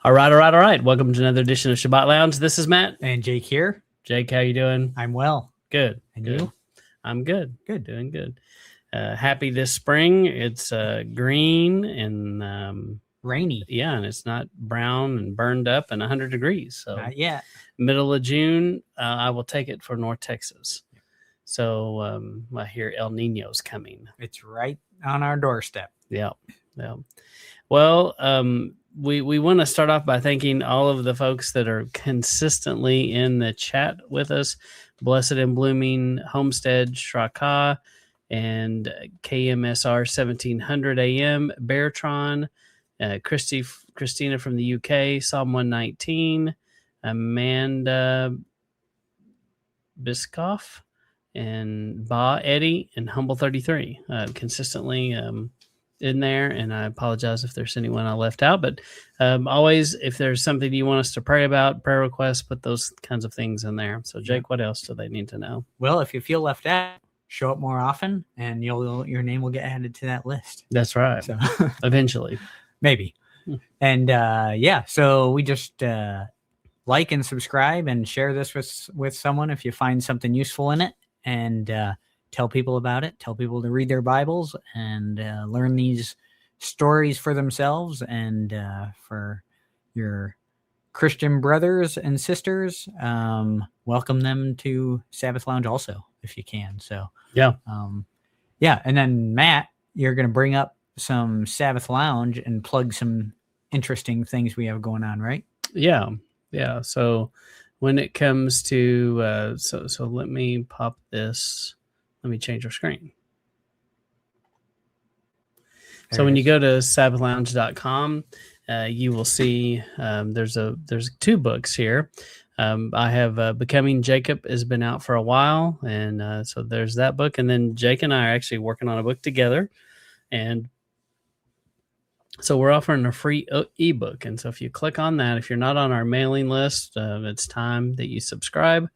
All right. Welcome to another edition of Shabbat Lounge. This is Matt. And Jake here. Jake, how you doing? I'm well. Good. And good. you? I'm good. Good. Doing good. Happy this spring. It's green and rainy. Yeah, and it's not brown and burned up and 100 degrees. So not yet. Middle of June, I will take it for North Texas. So I hear El Nino's coming. It's right on our doorstep. Yeah. Well, we want to start off by thanking all of the folks that are consistently in the chat with us. Blessed and Blooming, Homestead, Shraka, and KMSR 1700 AM, Beartron, Christina from the UK, Psalm 119, Amanda Biscoff, and Ba Eddie, and Humble 33, consistently in there, and I apologize if there's anyone I left out, but always, if there's something you want us to pray about, prayer requests, put those kinds of things in there. So Jake, what else do they need to know? Well, if you feel left out, show up more often and your name will get added to that list. That's right. So eventually. Maybe. And so we just like and subscribe and share this with someone if you find something useful in it, and tell people about it. Tell people to read their Bibles and learn these stories for themselves, and for your Christian brothers and sisters, welcome them to Sabbath Lounge also, if you can. So and then Matt, you're going to bring up some Sabbath Lounge and plug some interesting things we have going on, right? Yeah. So when it comes to so let me pop this. Let me change our screen. So when you go to sabbathlounge.com, you will see there's two books here. I have Becoming Jacob has been out for a while, and so there's that book. And then Jake and I are actually working on a book together, and so we're offering a free ebook. And so if you click on that, if you're not on our mailing list, it's time that you subscribe.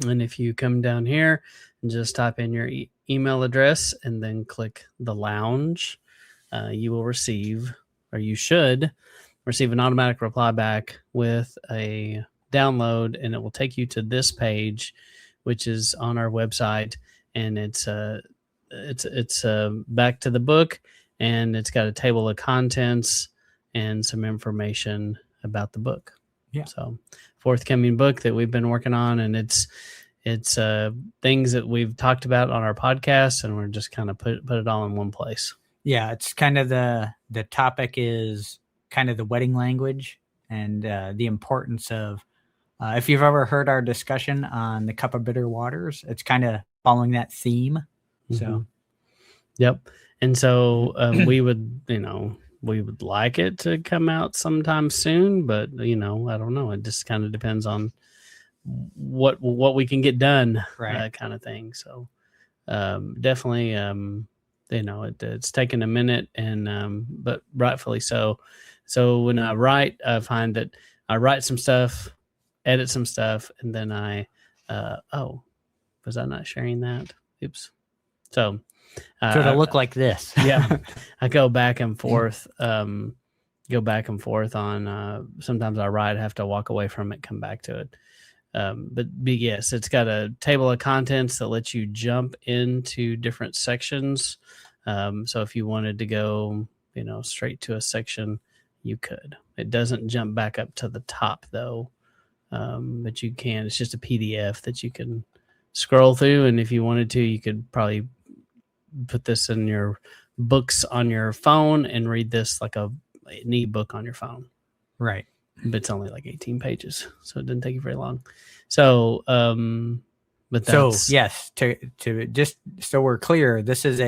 And if you come down here and just type in your email address and then click the lounge, you will receive, or you should receive, an automatic reply back with a download, and it will take you to this page, which is on our website, and it's back to the book, and it's got a table of contents and some information about the book. Yeah. So forthcoming book that we've been working on, and it's things that we've talked about on our podcast, and we're just kind of put it all in one place. Yeah, it's kind of the topic is kind of the wedding language, and the importance of if you've ever heard our discussion on the cup of bitter waters, it's kind of following that theme. So yep. And so we would like it to come out sometime soon, but I don't know. It just kind of depends on what we can get done, right? Kind of thing. So definitely, it's taken a minute, and but rightfully so. So when I write, I find that I write some stuff, edit some stuff, and then was I not sharing that? Oops. So it'll look like this. Yeah. I go back and forth on sometimes I write, have to walk away from it, come back to it. But yes, it's got a table of contents that lets you jump into different sections. So if you wanted to go, straight to a section, you could. It doesn't jump back up to the top though. But you can. It's just a PDF that you can scroll through, and if you wanted to, you could probably put this in your books on your phone and read this like an ebook on your phone. Right. But it's only like 18 pages, so it didn't take you very long. So, but that's... So yes, to just so we're clear, this is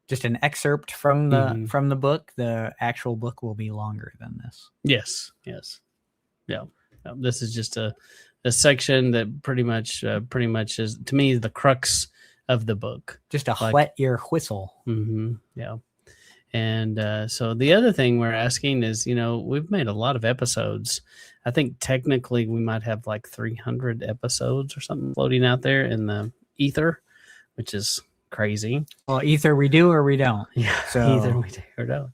just an excerpt from the book. The actual book will be longer than this. Yes. Yeah. This is just a section that pretty much is, to me, the crux of the book. Just a wet your whistle. Yeah. And so the other thing we're asking is, we've made a lot of episodes. I think technically we might have like 300 episodes or something floating out there in the ether, which is crazy. Well, either we do or we don't. Yeah. So either we do or don't.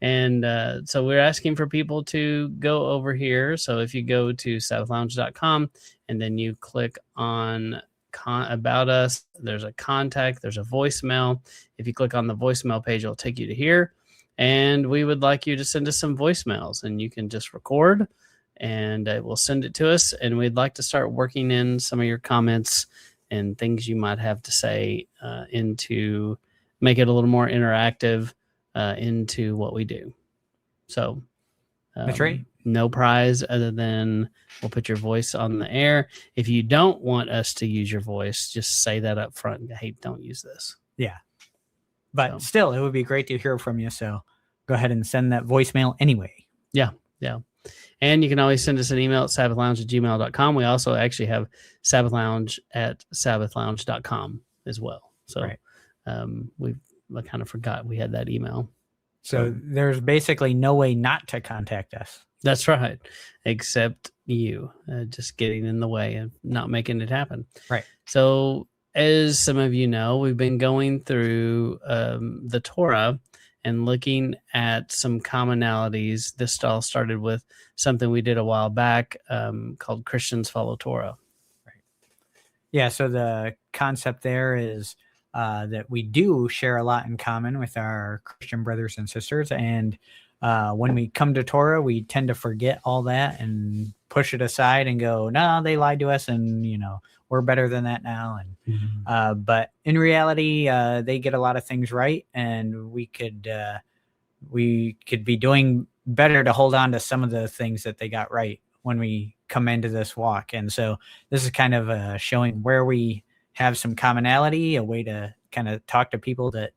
And so we're asking for people to go over here. So if you go to sabbathlounge.com and then you click on about us, there's a contact, there's a voicemail. If you click on the voicemail page, it'll take you to here. And we would like you to send us some voicemails, and you can just record and we'll send it to us. And we'd like to start working in some of your comments and things you might have to say into make it a little more interactive into what we do. So that's right. No prize other than we'll put your voice on the air. If you don't want us to use your voice, just say that up front. Hey, don't use this. Yeah. But still, it would be great to hear from you. So go ahead and send that voicemail anyway. Yeah. And you can always send us an email at sabbathlounge@gmail.com. We also actually have sabbathlounge@sabbathlounge.com as well. So I kind of forgot we had that email. So there's basically no way not to contact us. That's right. Except you just getting in the way and not making it happen. Right. So as some of you know, we've been going through the Torah and looking at some commonalities. This all started with something we did a while back called Christians Follow Torah. Right. Yeah, so the concept there is that we do share a lot in common with our Christian brothers and sisters. And when we come to Torah, we tend to forget all that and push it aside and go, no, they lied to us and, we're better than that now. And but in reality, they get a lot of things right, and we could be doing better to hold on to some of the things that they got right when we come into this walk. And so this is kind of showing where we have some commonality, a way to kind of talk to people that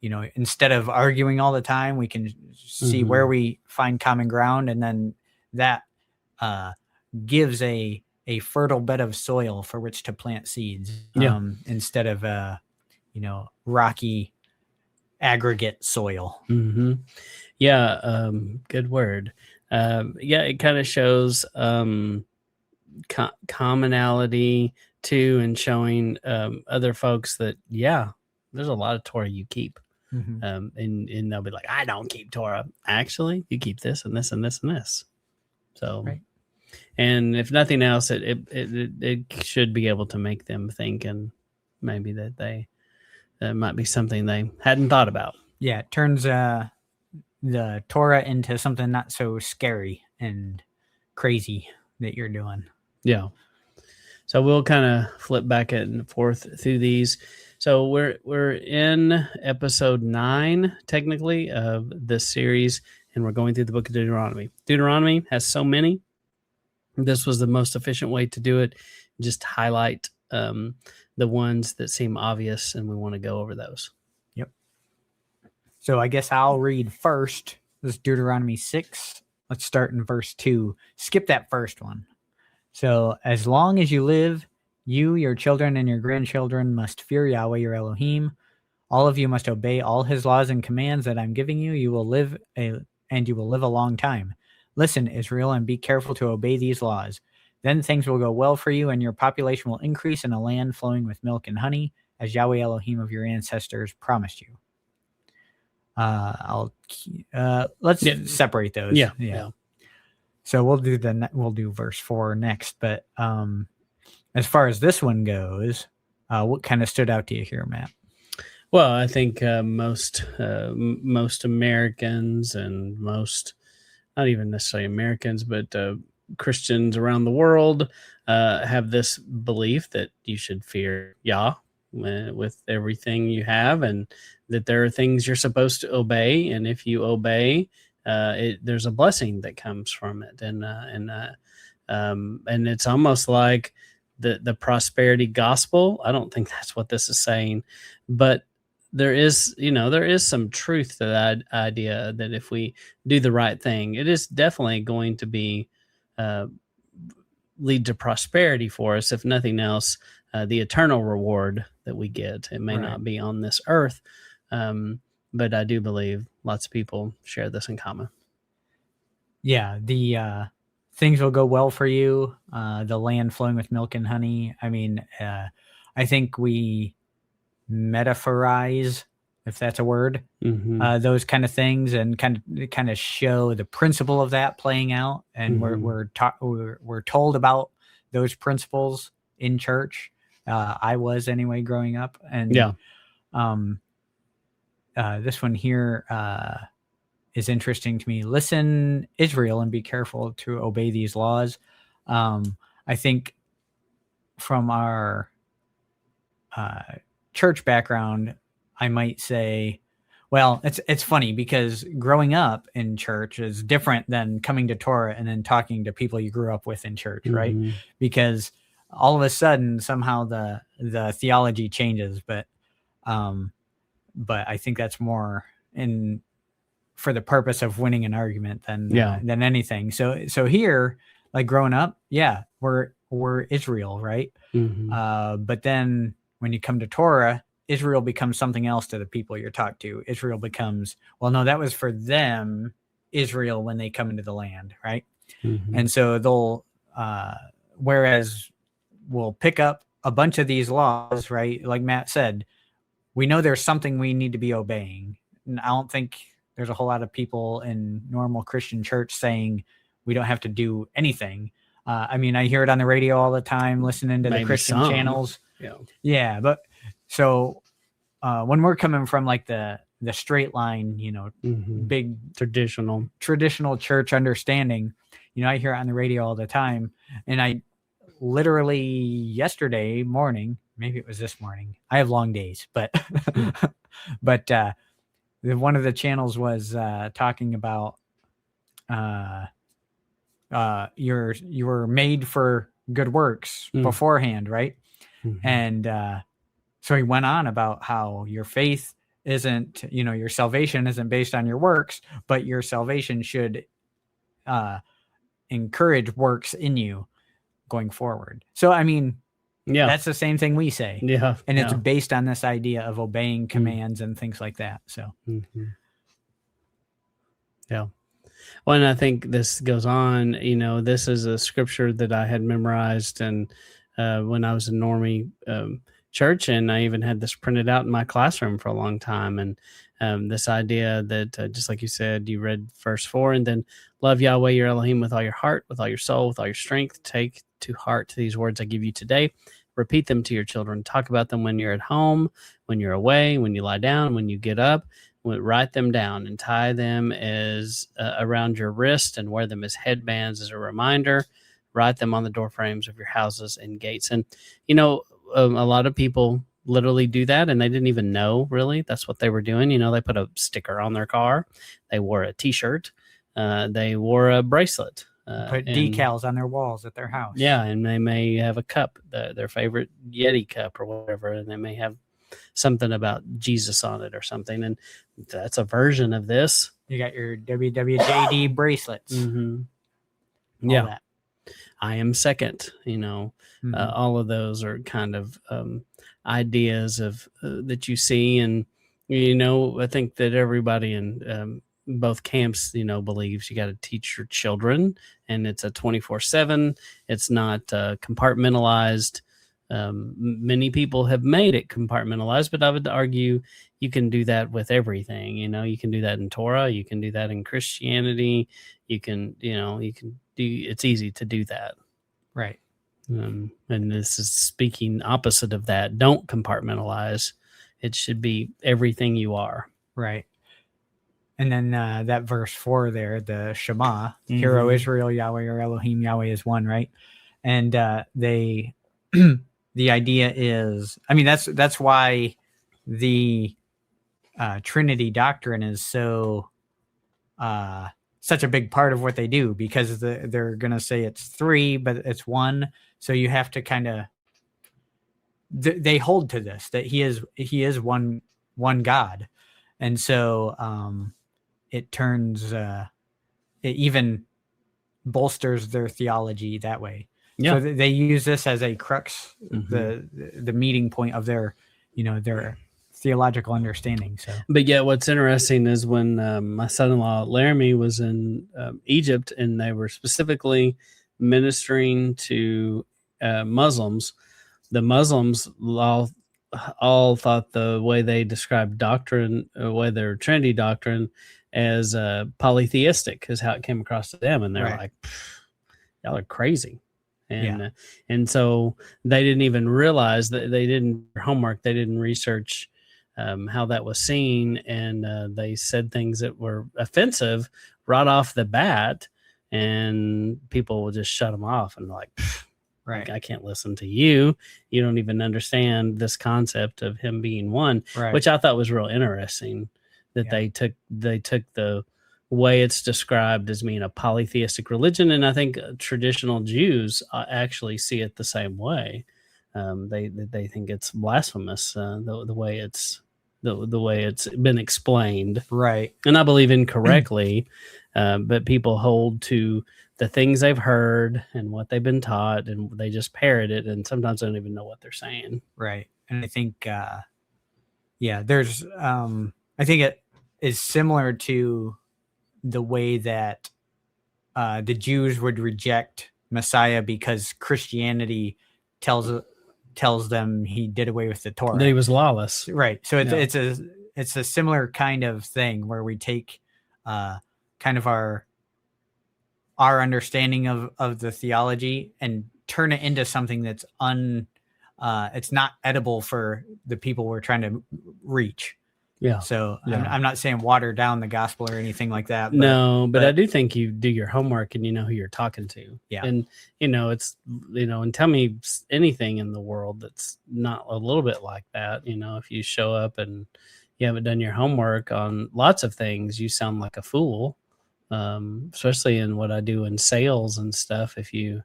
instead of arguing all the time, we can see where we find common ground, and then that gives a fertile bed of soil for which to plant seeds instead of rocky aggregate soil. Good word. It kind of shows commonality too, and showing other folks that there's a lot of Torah you keep. And they'll be like, I don't keep Torah. Actually, you keep this and this and this and this. So right. And if nothing else, it should be able to make them think, and maybe that might be something they hadn't thought about. Yeah, it turns the Torah into something not so scary and crazy that you're doing. Yeah. So we'll kind of flip back and forth through these. So we're in episode 9, technically, of this series, and we're going through the Book of Deuteronomy. Deuteronomy has so many. This was the most efficient way to do it. Just highlight the ones that seem obvious, and we want to go over those. Yep. So I guess I'll read first. This is Deuteronomy 6. Let's start in verse 2. Skip that first one. So as long as you live, you, your children, and your grandchildren must fear Yahweh your Elohim. All of you must obey all his laws and commands that I'm giving you. You will live a long time. Listen, Israel, and be careful to obey these laws. Then things will go well for you, and your population will increase in a land flowing with milk and honey, as Yahweh Elohim of your ancestors promised you. Let's separate those. Yeah. So we'll do verse 4 next. But as far as this one goes, what kind of stood out to you here, Matt? Well, I think most Americans and most, not even necessarily Americans, but Christians around the world have this belief that you should fear Yah with everything you have, and that there are things you're supposed to obey, and if you obey, there's a blessing that comes from it, and it's almost like the prosperity gospel. I don't think that's what this is saying, but there is some truth to that idea that if we do the right thing, it is definitely going to be lead to prosperity for us. If nothing else, the eternal reward that we get. It may not be on this earth, but I do believe lots of people share this in common. Yeah, the things will go well for you. The land flowing with milk and honey. I mean, I think we metaphorize if that's a word. Mm-hmm. Those kind of things, and kind of show the principle of that playing out. And Mm-hmm. we're told about those principles in church. I was anyway growing up, and Yeah. This one here is interesting to me. Listen, Israel, and be careful to obey these laws. I think from our church background, I might say, well, it's funny because growing up in church is different than coming to Torah and then talking to people you grew up with in church, right? Mm-hmm. Because all of a sudden somehow the theology changes, but I think that's more for the purpose of winning an argument than anything. So here, like growing up, yeah, we're Israel, right? Mm-hmm. But then when you come to Torah, Israel becomes something else to the people you're talking to. Israel becomes, well, no, that was for them, Israel, when they come into the land, right? Mm-hmm. And so they'll, whereas we'll pick up a bunch of these laws, right? Like Matt said, we know there's something we need to be obeying. And I don't think there's a whole lot of people in normal Christian church saying we don't have to do anything. I mean, I hear it on the radio all the time, listening to the Christian channels. Yeah. But so when we're coming from like the straight line, big traditional church understanding, I hear it on the radio all the time. And I literally yesterday morning, maybe it was this morning, I have long days, but one of the channels was talking about you were made for good works beforehand, right? Mm-hmm. And so he went on about how your faith isn't, your salvation isn't based on your works, but your salvation should encourage works in you going forward. So, I mean, that's the same thing we say. Yeah. And it's based on this idea of obeying commands and things like that. So, yeah. Well, and I think this goes on, this is a scripture that I had memorized and when I was in Normie church, and I even had this printed out in my classroom for a long time. And this idea that, just like you said, you read verse 4, and then love Yahweh your Elohim with all your heart, with all your soul, with all your strength. Take to heart these words I give you today. Repeat them to your children. Talk about them when you're at home, when you're away, when you lie down, when you get up. Write them down and tie them as around your wrist and wear them as headbands as a reminder. Write them on the door frames of your houses and gates. And, a lot of people literally do that, and they didn't even know really that's what they were doing. They put a sticker on their car. They wore a T-shirt. They wore a bracelet. Put decals on their walls at their house. Yeah, and they may have a cup, their favorite Yeti cup or whatever, and they may have something about Jesus on it or something, and that's a version of this. You got your WWJD bracelets. Mm-hmm. Yeah, that. I am second. All of those are kind of ideas of that you see, and I think that everybody in both camps, believes you got to teach your children, and it's a 24/7. It's not compartmentalized. Many people have made it compartmentalized, but I would argue you can do that with everything. You can do that in Torah. You can do that in Christianity. You can do. It's easy to do that, right? And this is speaking opposite of that. Don't compartmentalize. It should be everything you are, right? And then that verse 4 there, the Shema, Hear, O Israel, Yahweh your Elohim, Yahweh is one, right? And they. The idea is, I mean, that's why the Trinity doctrine is so such a big part of what they do, because they're going to say it's three, but it's one. So you have to kind of, they hold to this, that he is one God. And so it turns, it even bolsters their theology that way. Yeah. So they use this as a crux, the meeting point of their theological understanding. So, but yeah, what's interesting is when my son-in-law Laramie was in Egypt, and they were specifically ministering to Muslims. The Muslims all thought the way they described doctrine, way their Trinity doctrine, as polytheistic, is how it came across to them, and they're Right. like, "Y'all are crazy," and Yeah. and so they didn't even realize that they didn't do their homework, they didn't research how that was seen, and they said things that were offensive right off the bat, and people will just shut them off and like. Right. Like, I can't listen to you. You don't even understand this concept of him being one, Right. which I thought was real interesting. That Yeah. they took the way it's described as being a polytheistic religion, and I think traditional Jews actually see it the same way. They think it's blasphemous the way it's the way it's been explained, Right. and I believe incorrectly, but people hold to the things they've heard and what they've been taught, and they just parrot it, and sometimes they don't even know what they're saying. Right. And I think, there's, I think it is similar to the way that the Jews would reject Messiah because Christianity tells them he did away with the Torah. That he was lawless. Right. So it's a similar kind of thing where we take kind of our understanding of the theology and turn it into something that's it's not edible for the people we're trying to reach. Yeah. So Yeah. I'm not saying water down the gospel or anything like that. But I do think you do your homework and you know who you're talking to. Yeah. And it's and tell me anything in the world that's not a little bit like that. If you show up and you haven't done your homework on lots of things, you sound like a fool. Especially in what I do in sales and stuff. If you,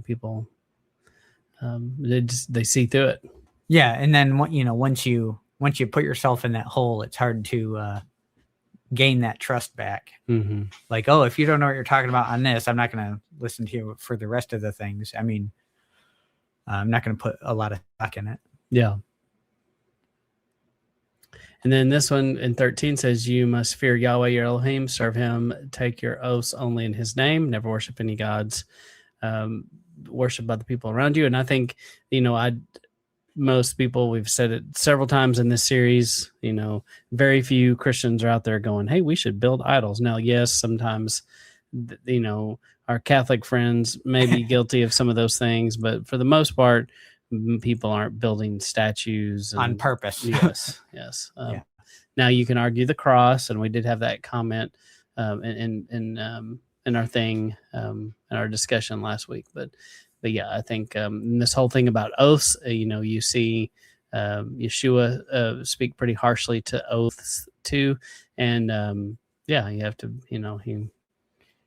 people, they see through it. Yeah, and then once you put yourself in that hole, it's hard to gain that trust back. Mm-hmm. Like, oh, if you don't know what you're talking about on this, I'm not going to listen to you for the rest of the things. I mean, I'm not going to put a lot of stock in it. Yeah. And then this one in 13 says, you must fear Yahweh your Elohim, serve him, take your oaths only in his name, never worship any gods, worship by the people around you. And I think, most people, we've said it several times in this series, very few Christians are out there going, hey, we should build idols. Now, yes, sometimes, our Catholic friends may be guilty of some of those things, but for the most part, people aren't building statues on purpose. Yes. Yeah. Now you can argue the cross, and we did have that comment in our thing in our discussion last week. But yeah, I think this whole thing about oaths, you see Yeshua speak pretty harshly to oaths too, and you have to,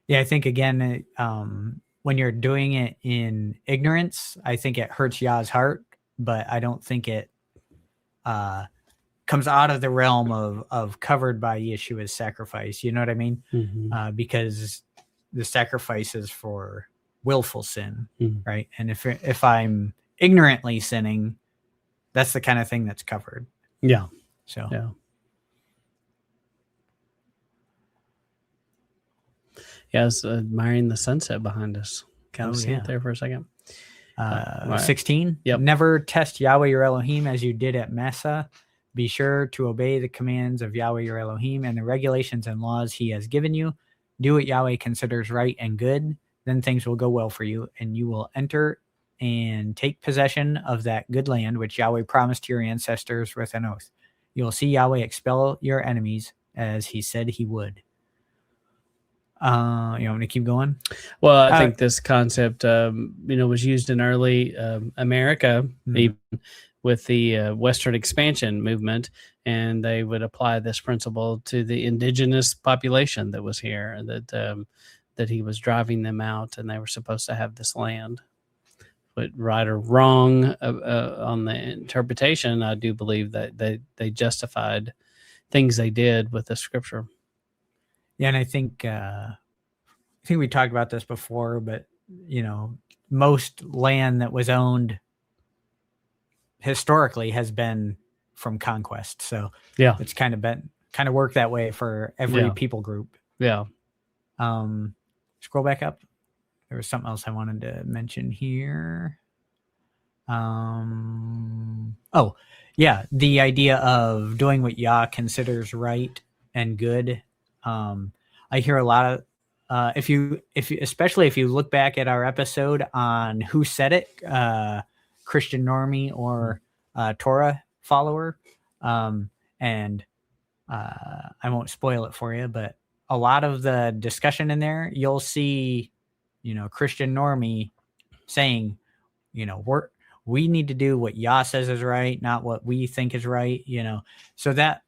Yeah, I think again, when you're doing it in ignorance, I think it hurts Yah's heart, but I don't think it comes out of the realm of covered by Yeshua's sacrifice. You know what I mean? Mm-hmm. Because the sacrifice is for willful sin, Mm-hmm. right? And if I'm ignorantly sinning, that's the kind of thing that's covered. Yeah. So yeah. Yeah, I was admiring the sunset behind us. Kind of see it there for a second. 16. Yep. Never test Yahweh your Elohim as you did at Massa. Be sure to obey the commands of Yahweh your Elohim and the regulations and laws he has given you. Do what Yahweh considers right and good. Then things will go well for you, and you will enter and take possession of that good land which Yahweh promised to your ancestors with an oath. You will see Yahweh expel your enemies as he said he would. You want me to keep going? Well, I think this concept, was used in early America, even with the Western expansion movement, and they would apply this principle to the indigenous population that was here, that he was driving them out, and they were supposed to have this land. But right or wrong on the interpretation, I do believe that they justified things they did with the scripture. Yeah, and I think we talked about this before, but most land that was owned historically has been from conquest. So yeah, it's kind of worked that way for every people group. Yeah. Scroll back up. There was something else I wanted to mention here. Oh, yeah, the idea of doing what Yah considers right and good. I hear a lot of if you especially if you look back at our episode on who said it, Christian normie or Torah follower, and I won't spoil it for you, but a lot of the discussion in there, you'll see, Christian normie saying, we need to do what Yah says is right, not what we think is right, So that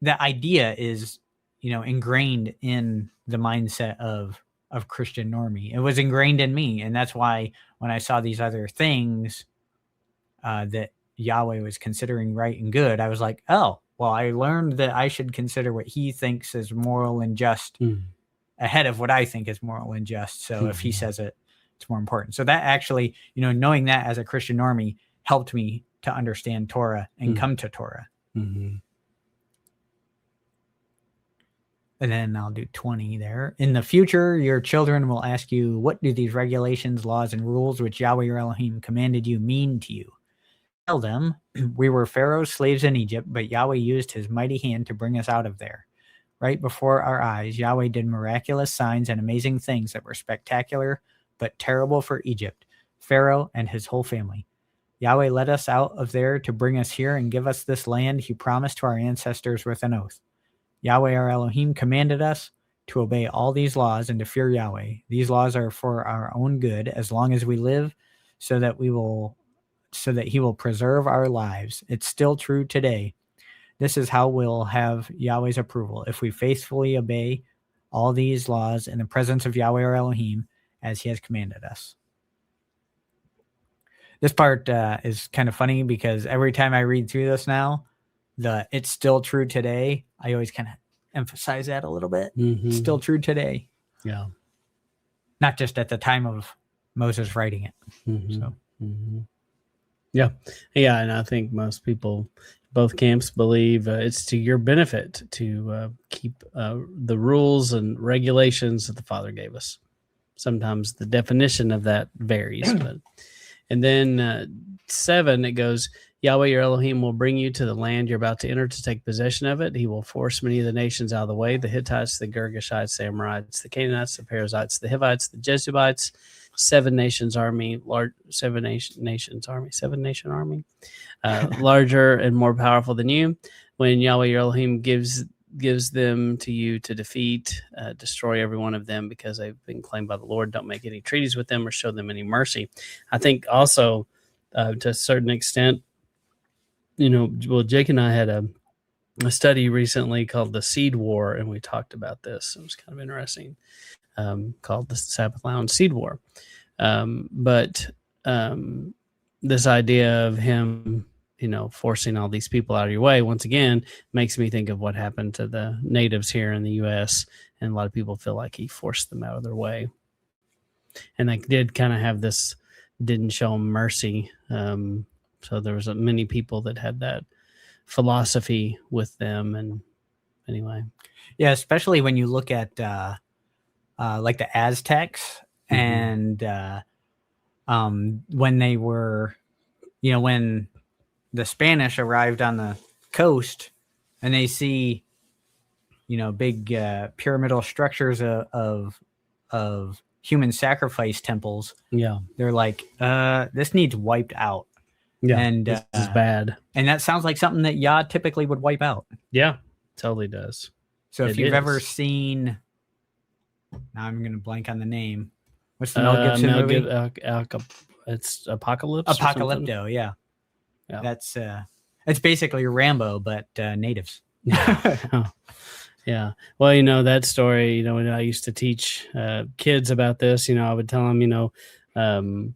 idea is, ingrained in the mindset of Christian normie. It was ingrained in me, and that's why when I saw these other things that Yahweh was considering right and good, I was like, oh, well, I learned that I should consider what he thinks is moral and just ahead of what I think is moral and just. So if he says it, it's more important. So that actually, knowing that as a Christian normie helped me to understand Torah and come to Torah. And then I'll do 20 there. In the future, your children will ask you, what do these regulations, laws, and rules which Yahweh your Elohim commanded you mean to you? Tell them, we were Pharaoh's slaves in Egypt, but Yahweh used his mighty hand to bring us out of there. Right before our eyes, Yahweh did miraculous signs and amazing things that were spectacular, but terrible for Egypt, Pharaoh, and his whole family. Yahweh led us out of there to bring us here and give us this land he promised to our ancestors with an oath. Yahweh our Elohim commanded us to obey all these laws and to fear Yahweh. These laws are for our own good as long as we live, so that he will preserve our lives. It's still true today. This is how we'll have Yahweh's approval, if we faithfully obey all these laws in the presence of Yahweh our Elohim as he has commanded us. This part is kind of funny because every time I read through this now, it's still true today, I always kind of emphasize that a little bit. It's still true today. Yeah. Not just at the time of Moses writing it. So. Yeah. Yeah. And I think most people, both camps, believe it's to your benefit to keep the rules and regulations that the Father gave us. Sometimes the definition of that varies. And then 7, it goes, Yahweh your Elohim will bring you to the land you're about to enter to take possession of it. He will force many of the nations out of the way, the Hittites, the Girgashites, the Amorites, the Canaanites, the Perizzites, the Hivites, the Jebusites, 7-nation army, larger and more powerful than you. When Yahweh your Elohim gives them to you to defeat, destroy every one of them because they've been claimed by the Lord. Don't make any treaties with them or show them any mercy. I think also to a certain extent, Jake and I had a study recently called the Seed War, and we talked about this. It was kind of interesting, called the Sabbath Lounge Seed War. But this idea of him, forcing all these people out of your way, once again, makes me think of what happened to the natives here in the U.S., and a lot of people feel like he forced them out of their way. And they did kind of have this, didn't show them mercy. So there was many people that had that philosophy with them. And anyway. Yeah, especially when you look at like the Aztecs and when they were, when the Spanish arrived on the coast and they see, big pyramidal structures of human sacrifice temples. Yeah. They're like, this needs wiped out. Yeah. And this is bad. And that sounds like something that Yah typically would wipe out. Yeah, totally does. So if you've ever seen, now I'm going to blank on the name. What's the Mel Gibson movie? It's Apocalypse. Apocalypto, yeah. That's it's basically Rambo, but natives. Yeah. Well, that story, when I used to teach kids about this, I would tell them,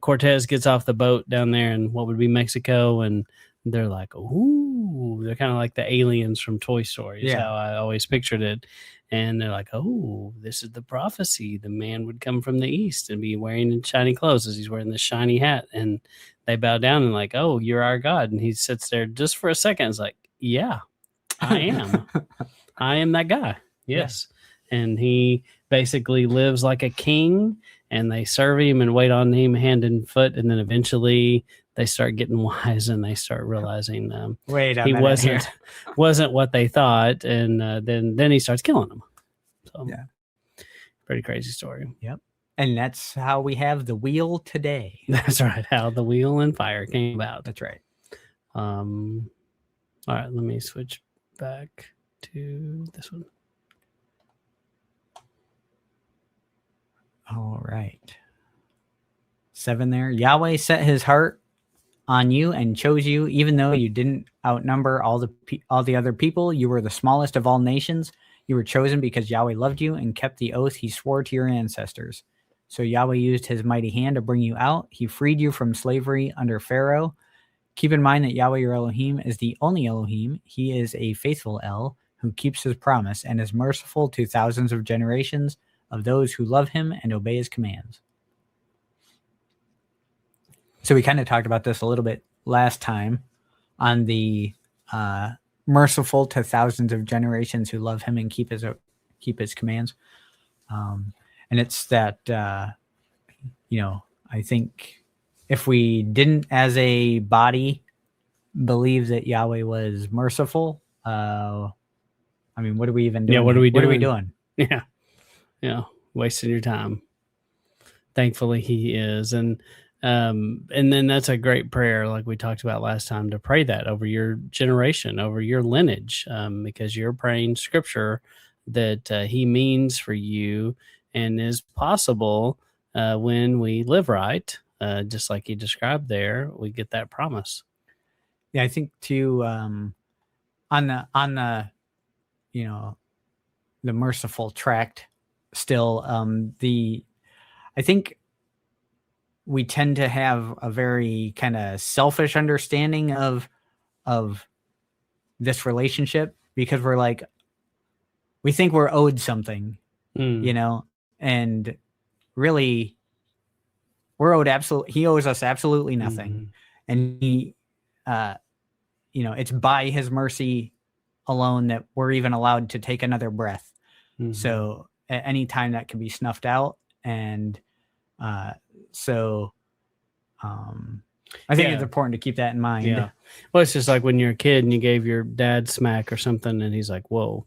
Cortez gets off the boat down there in what would be Mexico, and they're like, ooh, they're kind of like the aliens from Toy Story is how I always pictured it. And they're like, oh, this is the prophecy. The man would come from the east and be wearing shiny clothes as he's wearing this shiny hat. And they bow down and like, oh, you're our God. And he sits there just for a second. It's like, yeah, I am. I am that guy. Yes. Yeah. And he basically lives like a king, and they serve him and wait on him hand and foot, and then eventually they start getting wise and they start realizing he wasn't what they thought, and then he starts killing them. So Yeah. Pretty crazy story. Yep. And that's how we have the wheel today. That's right. How the wheel and fire came about. That's right. All right, let me switch back to this one. All right. 7 there. Yahweh set his heart on you and chose you, even though you didn't outnumber all the other people. You were the smallest of all nations. You were chosen because Yahweh loved you and kept the oath he swore to your ancestors. So Yahweh used his mighty hand to bring you out. He freed you from slavery under Pharaoh. Keep in mind that Yahweh your Elohim is the only Elohim. He is a faithful El who keeps his promise and is merciful to thousands of generations of those who love him and obey his commands. So we kind of talked about this a little bit last time on the merciful to thousands of generations who love him and keep his commands. And it's that, I think if we didn't as a body believe that Yahweh was merciful, what are we even doing? Yeah, what are we doing? Yeah. Wasting your time. Thankfully he is. And then that's a great prayer, like we talked about last time, to pray that over your generation, over your lineage, because you're praying scripture that he means for you and is possible when we live right, just like he described there. We get that promise. Yeah, I think too, on the the merciful tract still, I think we tend to have a very kind of selfish understanding of this relationship, because we think we're owed something, and really we're owed he owes us absolutely nothing. And he, it's by his mercy alone that we're even allowed to take another breath. So at any time that can be snuffed out. And I think it's important to keep that in mind. Yeah. Well, it's just like when you're a kid and you gave your dad smack or something, and he's like, "Whoa,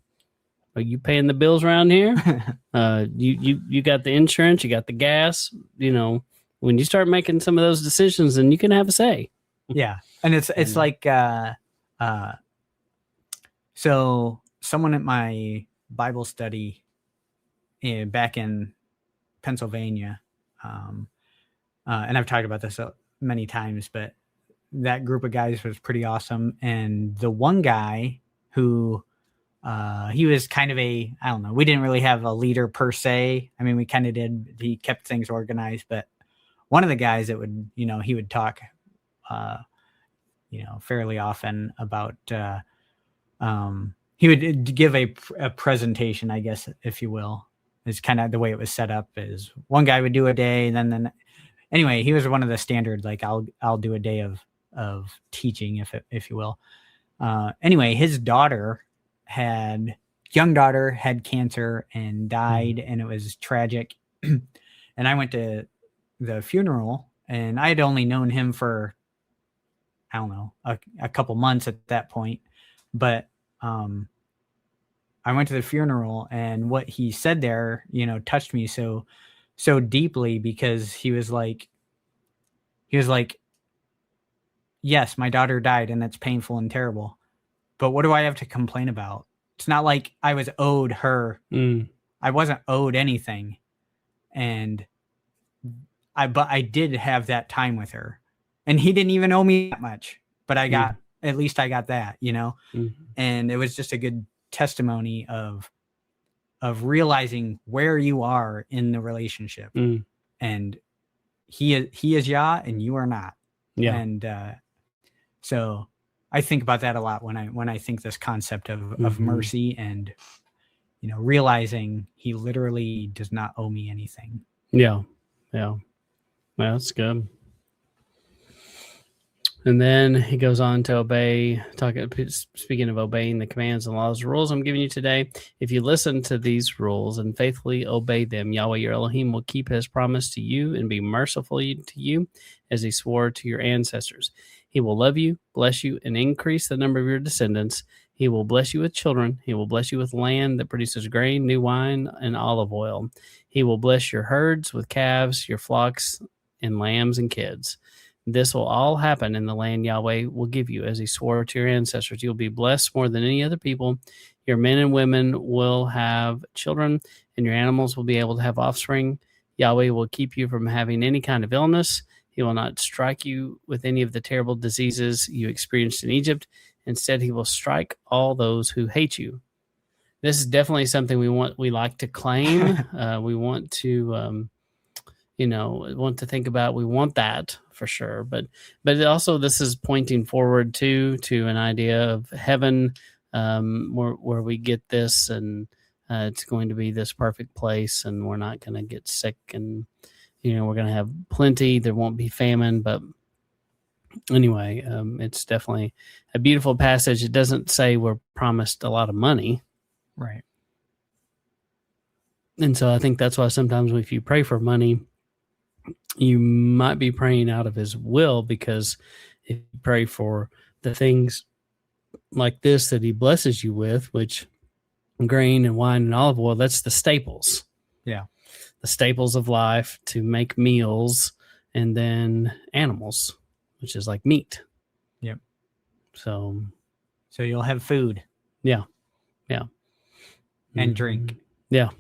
are you paying the bills around here? You got the insurance, you got the gas. When you start making some of those decisions, then you can have a say." Yeah, and it's like so someone at my Bible study back in Pennsylvania, and I've talked about this many times, but that group of guys was pretty awesome. And the one guy who he was kind of I don't know, we didn't really have a leader per se. I mean, we kind of did. He kept things organized, but one of the guys that would, he would talk, fairly often about, he would give a presentation, I guess, if you will. Is kind of the way it was set up. Is one guy would do a day, and then anyway, he was one of the standard, like I'll do a day of teaching, if you will. Anyway, his young daughter had cancer and died, and it was tragic. And I went to the funeral, and I had only known him for, I don't know, a couple months at that point. But I went to the funeral, and what he said there, touched me so deeply, because he was like, yes, my daughter died, and that's painful and terrible, but what do I have to complain about? It's not like I was owed her. I wasn't owed anything. And but I did have that time with her, and he didn't even owe me that much, but at least I got that, and it was just a good testimony of realizing where you are in the relationship. And he is Yah and you are not. Yeah. And so I think about that a lot when I think this concept of mercy, and realizing he literally does not owe me anything. Yeah. Well, that's good. And then he goes on to speaking of obeying the commands and laws and rules I'm giving you today. If you listen to these rules and faithfully obey them, Yahweh your Elohim will keep his promise to you and be merciful to you as he swore to your ancestors. He will love you, bless you, and increase the number of your descendants. He will bless you with children. He will bless you with land that produces grain, new wine, and olive oil. He will bless your herds with calves, your flocks, and lambs and kids. This will all happen in the land Yahweh will give you, as he swore to your ancestors. You'll be blessed more than any other people. Your men and women will have children, and your animals will be able to have offspring. Yahweh will keep you from having any kind of illness. He will not strike you with any of the terrible diseases you experienced in Egypt. Instead, he will strike all those who hate you. This is definitely something we like to claim. We want to, want to think about. We want that for sure. But also this is pointing forward to an idea of heaven, where we get this, and it's going to be this perfect place, and we're not going to get sick, and we're going to have plenty. There won't be famine. But anyway, it's definitely a beautiful passage. It doesn't say we're promised a lot of money. Right. And so I think that's why sometimes if you pray for money, you might be praying out of his will, because if you pray for the things like this that he blesses you with, which grain and wine and olive oil, that's the staples. Yeah. The staples of life to make meals, and then animals, which is like meat. Yep. So you'll have food. Yeah. And drink. Yeah.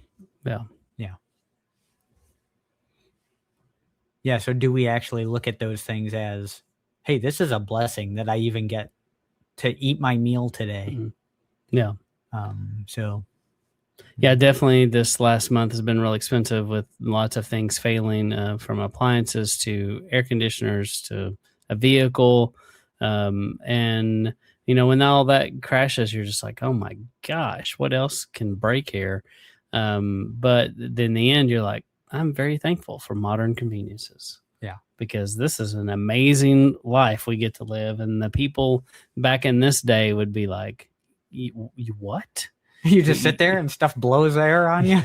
Yeah. So do we actually look at those things as, hey, this is a blessing that I even get to eat my meal today? Yeah. So. Yeah, definitely. This last month has been really expensive, with lots of things failing, from appliances to air conditioners to a vehicle. And, when all that crashes, you're just like, oh my gosh, what else can break here? But in the end, you're like, I'm very thankful for modern conveniences. Yeah. Because this is an amazing life we get to live. And the people back in this day would be like, you what? You just sit there and stuff blows air on you.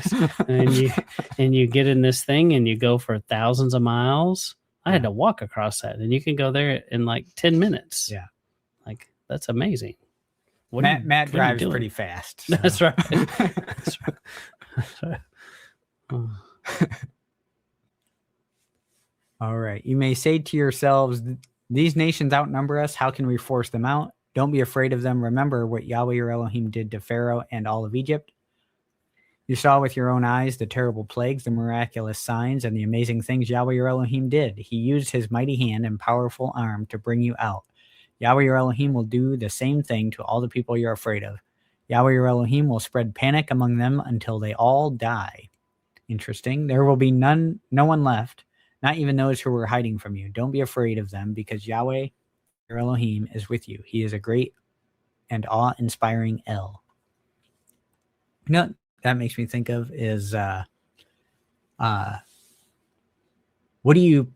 and you get in this thing and you go for thousands of miles. I had to walk across that, and you can go there in like 10 minutes. Yeah. Like, that's amazing. Matt drives pretty fast. So. That's right. That's right. That's right. Oh. All right. You may say to yourselves, these nations outnumber us. How can we force them out? Don't be afraid of them. Remember what Yahweh your Elohim did to Pharaoh and all of Egypt. You saw with your own eyes the terrible plagues, the miraculous signs, and the amazing things Yahweh your Elohim did. He used his mighty hand and powerful arm to bring you out. Yahweh your Elohim will do the same thing to all the people you're afraid of. Yahweh your Elohim will spread panic among them until they all die. Interesting. There will be no one left, not even those who were hiding from you. Don't be afraid of them, because Yahweh your Elohim is with you. He is a great and awe-inspiring El. That makes me think of is what do you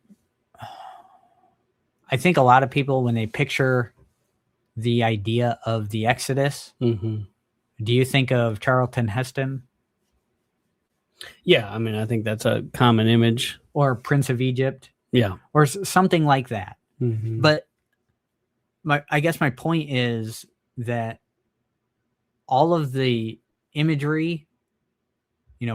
I think a lot of people, when they picture the idea of the Exodus, do you think of Charlton Heston? Yeah, I mean, I think that's a common image. Or Prince of Egypt. Yeah. Or something like that. But I guess my point is that all of the imagery,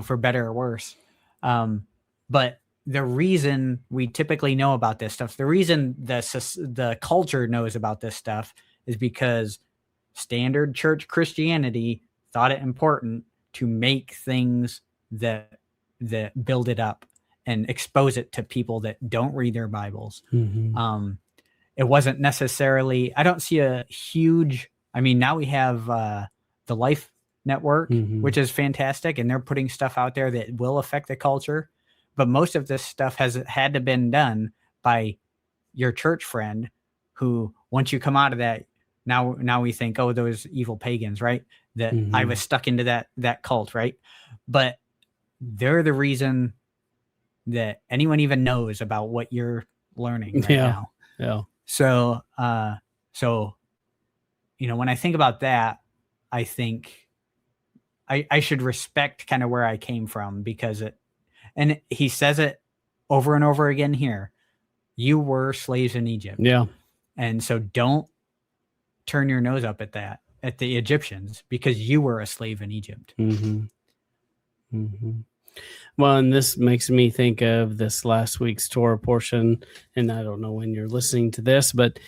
for better or worse, but the reason we typically know about this stuff, the reason the culture knows about this stuff, is because standard church Christianity thought it important to make things that build it up and expose it to people that don't read their Bibles. It wasn't necessarily, I don't see a huge, now we have the Life Network, which is fantastic, and they're putting stuff out there that will affect the culture. But most of this stuff has had to been done by your church friend, who, once you come out of that, now we think, oh, those evil pagans, right? That I was stuck into that cult, right? But they're the reason that anyone even knows about what you're learning right now. Yeah. So, when I think about that, I think I should respect kind of where I came from, because and he says it over and over again here. You were slaves in Egypt. Yeah. And so don't turn your nose up at the Egyptians, because you were a slave in Egypt. Mm-hmm. Mm-hmm. Well, and this makes me think of this last week's Torah portion, and I don't know when you're listening to this, but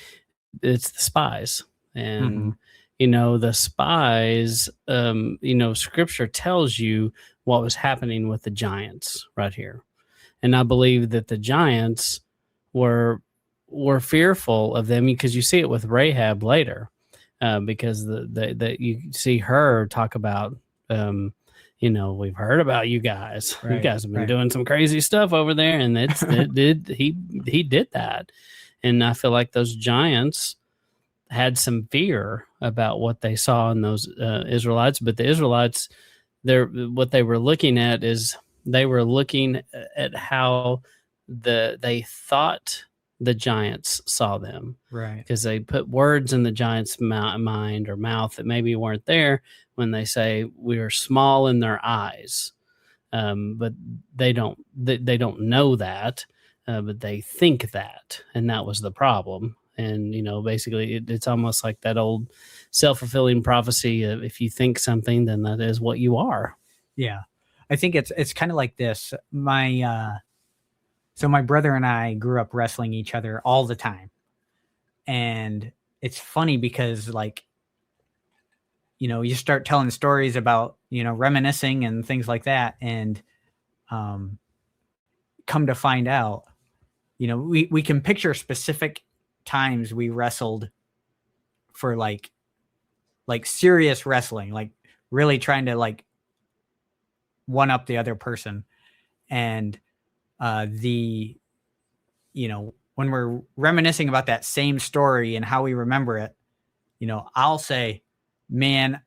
it's the spies. And, the spies, Scripture tells you what was happening with the giants right here. And I believe that the giants were fearful of them, because you see it with Rahab later, because you see her talk about, we've heard about you guys. Right, you guys have been doing some crazy stuff over there, and he did that. And I feel like those giants had some fear about what they saw in those Israelites, but the Israelites, what they were looking at is they were looking at how they thought the giants saw them, right? Because they put words in the giants' mind or mouth that maybe weren't there when they say we are small in their eyes, but they don't know that, but they think that, and that was the problem. And basically, it's almost like that old self-fulfilling prophecy of, if you think something, then that is what you are. Yeah, I think it's kind of like this. My brother and I grew up wrestling each other all the time. And it's funny because, you start telling stories about, reminiscing and things like that. And come to find out, we can picture specific times we wrestled for like serious wrestling, like really trying to one up the other person. And when we're reminiscing about that same story and how we remember it, I'll say, man,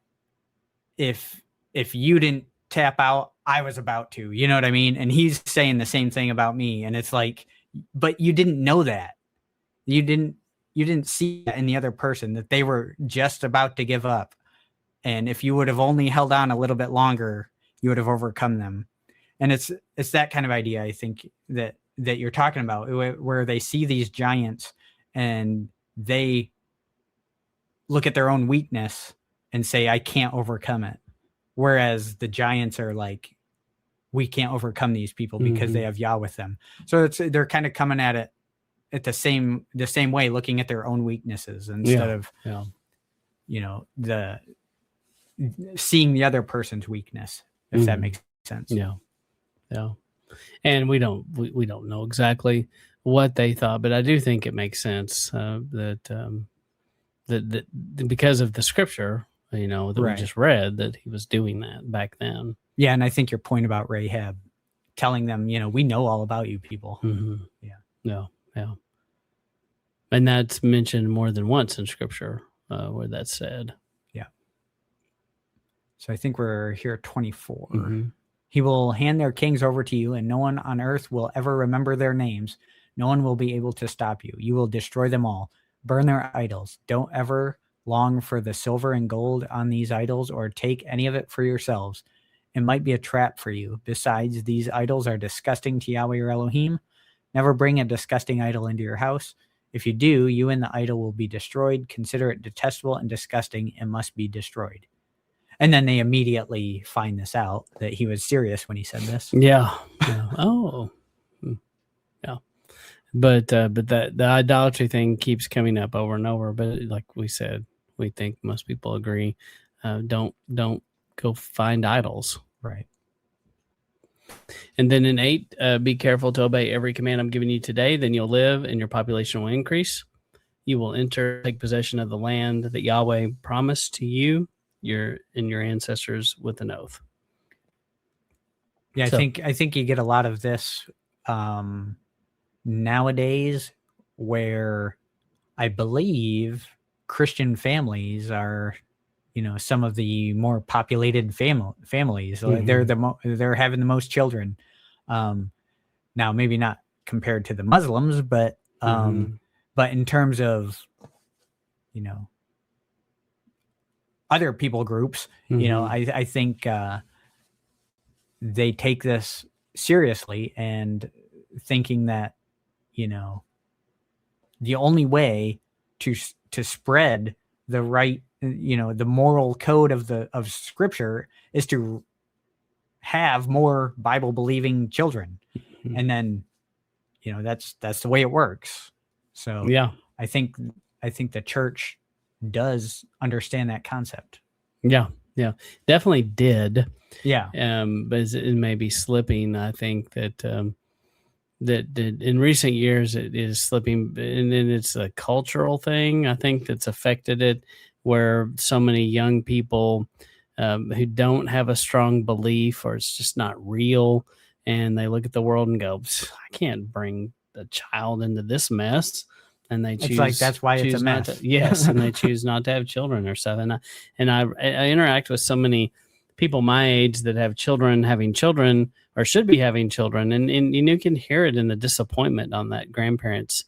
if you didn't tap out, I was about to, you know what I mean? And he's saying the same thing about me. And it's like, but you didn't know that. You didn't see that in the other person, that they were just about to give up. And if you would have only held on a little bit longer, you would have overcome them. And it's that kind of idea, I think, that you're talking about, where they see these giants and they look at their own weakness and say, I can't overcome it. Whereas the giants are like, we can't overcome these people because they have Yah with them. So they're kind of coming at it at the same way, looking at their own weaknesses instead of, the seeing the other person's weakness, if that makes sense. Yeah. Yeah. And we don't know exactly what they thought, but I do think it makes sense that because of the scripture, we just read, that he was doing that back then. Yeah. And I think your point about Rahab telling them, we know all about you people. Yeah. No. Yeah. And that's mentioned more than once in scripture where that's said. Yeah. So I think we're here at 24. He will hand their kings over to you, and no one on earth will ever remember their names. No one will be able to stop you. You will destroy them all. Burn their idols. Don't ever long for the silver and gold on these idols, or take any of it for yourselves. It might be a trap for you. Besides, these idols are disgusting to Yahweh your Elohim. Never bring a disgusting idol into your house. If you do, you and the idol will be destroyed. Consider it detestable and disgusting, and must be destroyed. And then they immediately find this out, that he was serious when he said this. Yeah. Oh. Yeah. But the idolatry thing keeps coming up over and over. But like we said, we think most people agree. Don't go find idols. Right. And then in 8, be careful to obey every command I'm giving you today. Then you'll live, and your population will increase. You will take possession of the land that Yahweh promised to you, your ancestors, with an oath. Yeah, I think you get a lot of this nowadays, where I believe Christian families are, some of the more populated families. They're having the most children. Now, maybe not compared to the Muslims, but But in terms of, other people groups, I think they take this seriously and thinking that, the only way to spread the right, the moral code of Scripture is to have more Bible believing children, and then that's the way it works. So I think the church does understand that concept. Yeah, definitely did. Yeah, but it may be slipping. I think that that in recent years it is slipping, and then it's a cultural thing. I think that's affected it, where so many young people who don't have a strong belief, or it's just not real, and they look at the world and go, "I can't bring a child into this mess," and they choose. It's like that's why it's a mess. Yes, and they choose not to have children or stuff. And I interact with so many people my age that have children, having children, or should be having children, and you can hear it in the disappointment on that grandparent's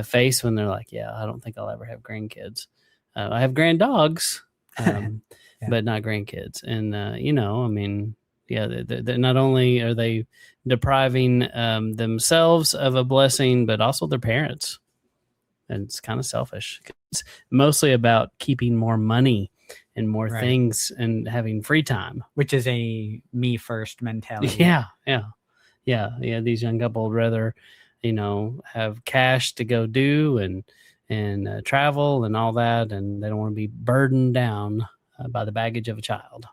face when they're like, "Yeah, I don't think I'll ever have grandkids. I have grand dogs, but not grandkids." And I mean, they're not only are they depriving themselves of a blessing, but also their parents, and it's kind of selfish. It's mostly about keeping more money and more things and having free time, which is a me first mentality. Yeah. These young couple would rather, have cash to go do and travel and all that, and they don't want to be burdened down by the baggage of a child,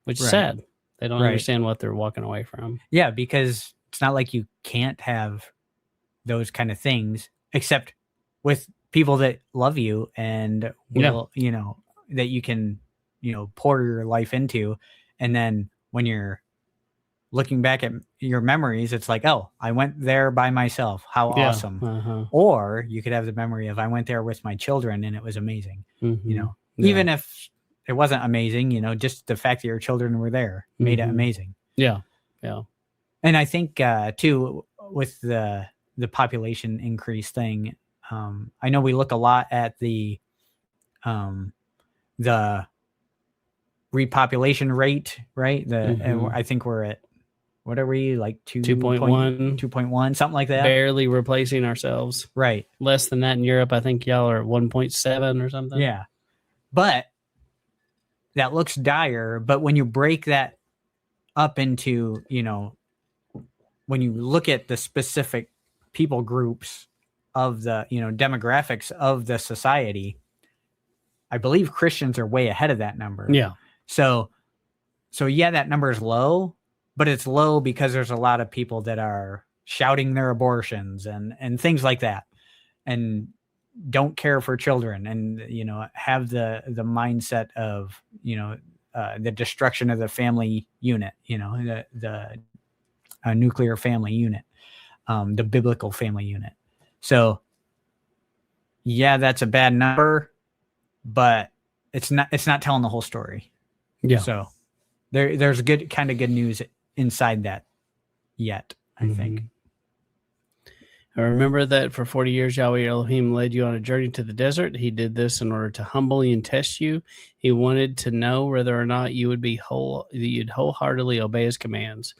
which is sad. They don't understand what they're walking away from. Yeah, because it's not like you can't have those kind of things, except with people that love you and will, that you can, pour your life into. And then when you're looking back at your memories, it's like, oh, I went there by myself. How awesome. Or you could have the memory of, I went there with my children and it was amazing. Even if it wasn't amazing, just the fact that your children were there made it amazing. Yeah. And I think too, with the population increase thing, I know we look a lot at the repopulation rate, right? And I think we're at, what are we, like 2.1, something like that? Barely replacing ourselves. Right. Less than that in Europe. I think y'all are at 1.7 or something. Yeah. But that looks dire. But when you break that up into, when you look at the specific people groups of the, demographics of the society, I believe Christians are way ahead of that number. Yeah. So that number is low, but it's low because there's a lot of people that are shouting their abortions and things like that, and don't care for children, and have the mindset of the destruction of the family unit, the nuclear family unit, the biblical family unit. So yeah, that's a bad number, but it's not telling the whole story. Yeah. So there's good news inside that yet, I think. I remember that for 40 years, Yahweh Elohim led you on a journey to the desert. He did this in order to humble you and test you. He wanted to know whether or not you'd wholeheartedly obey his commands.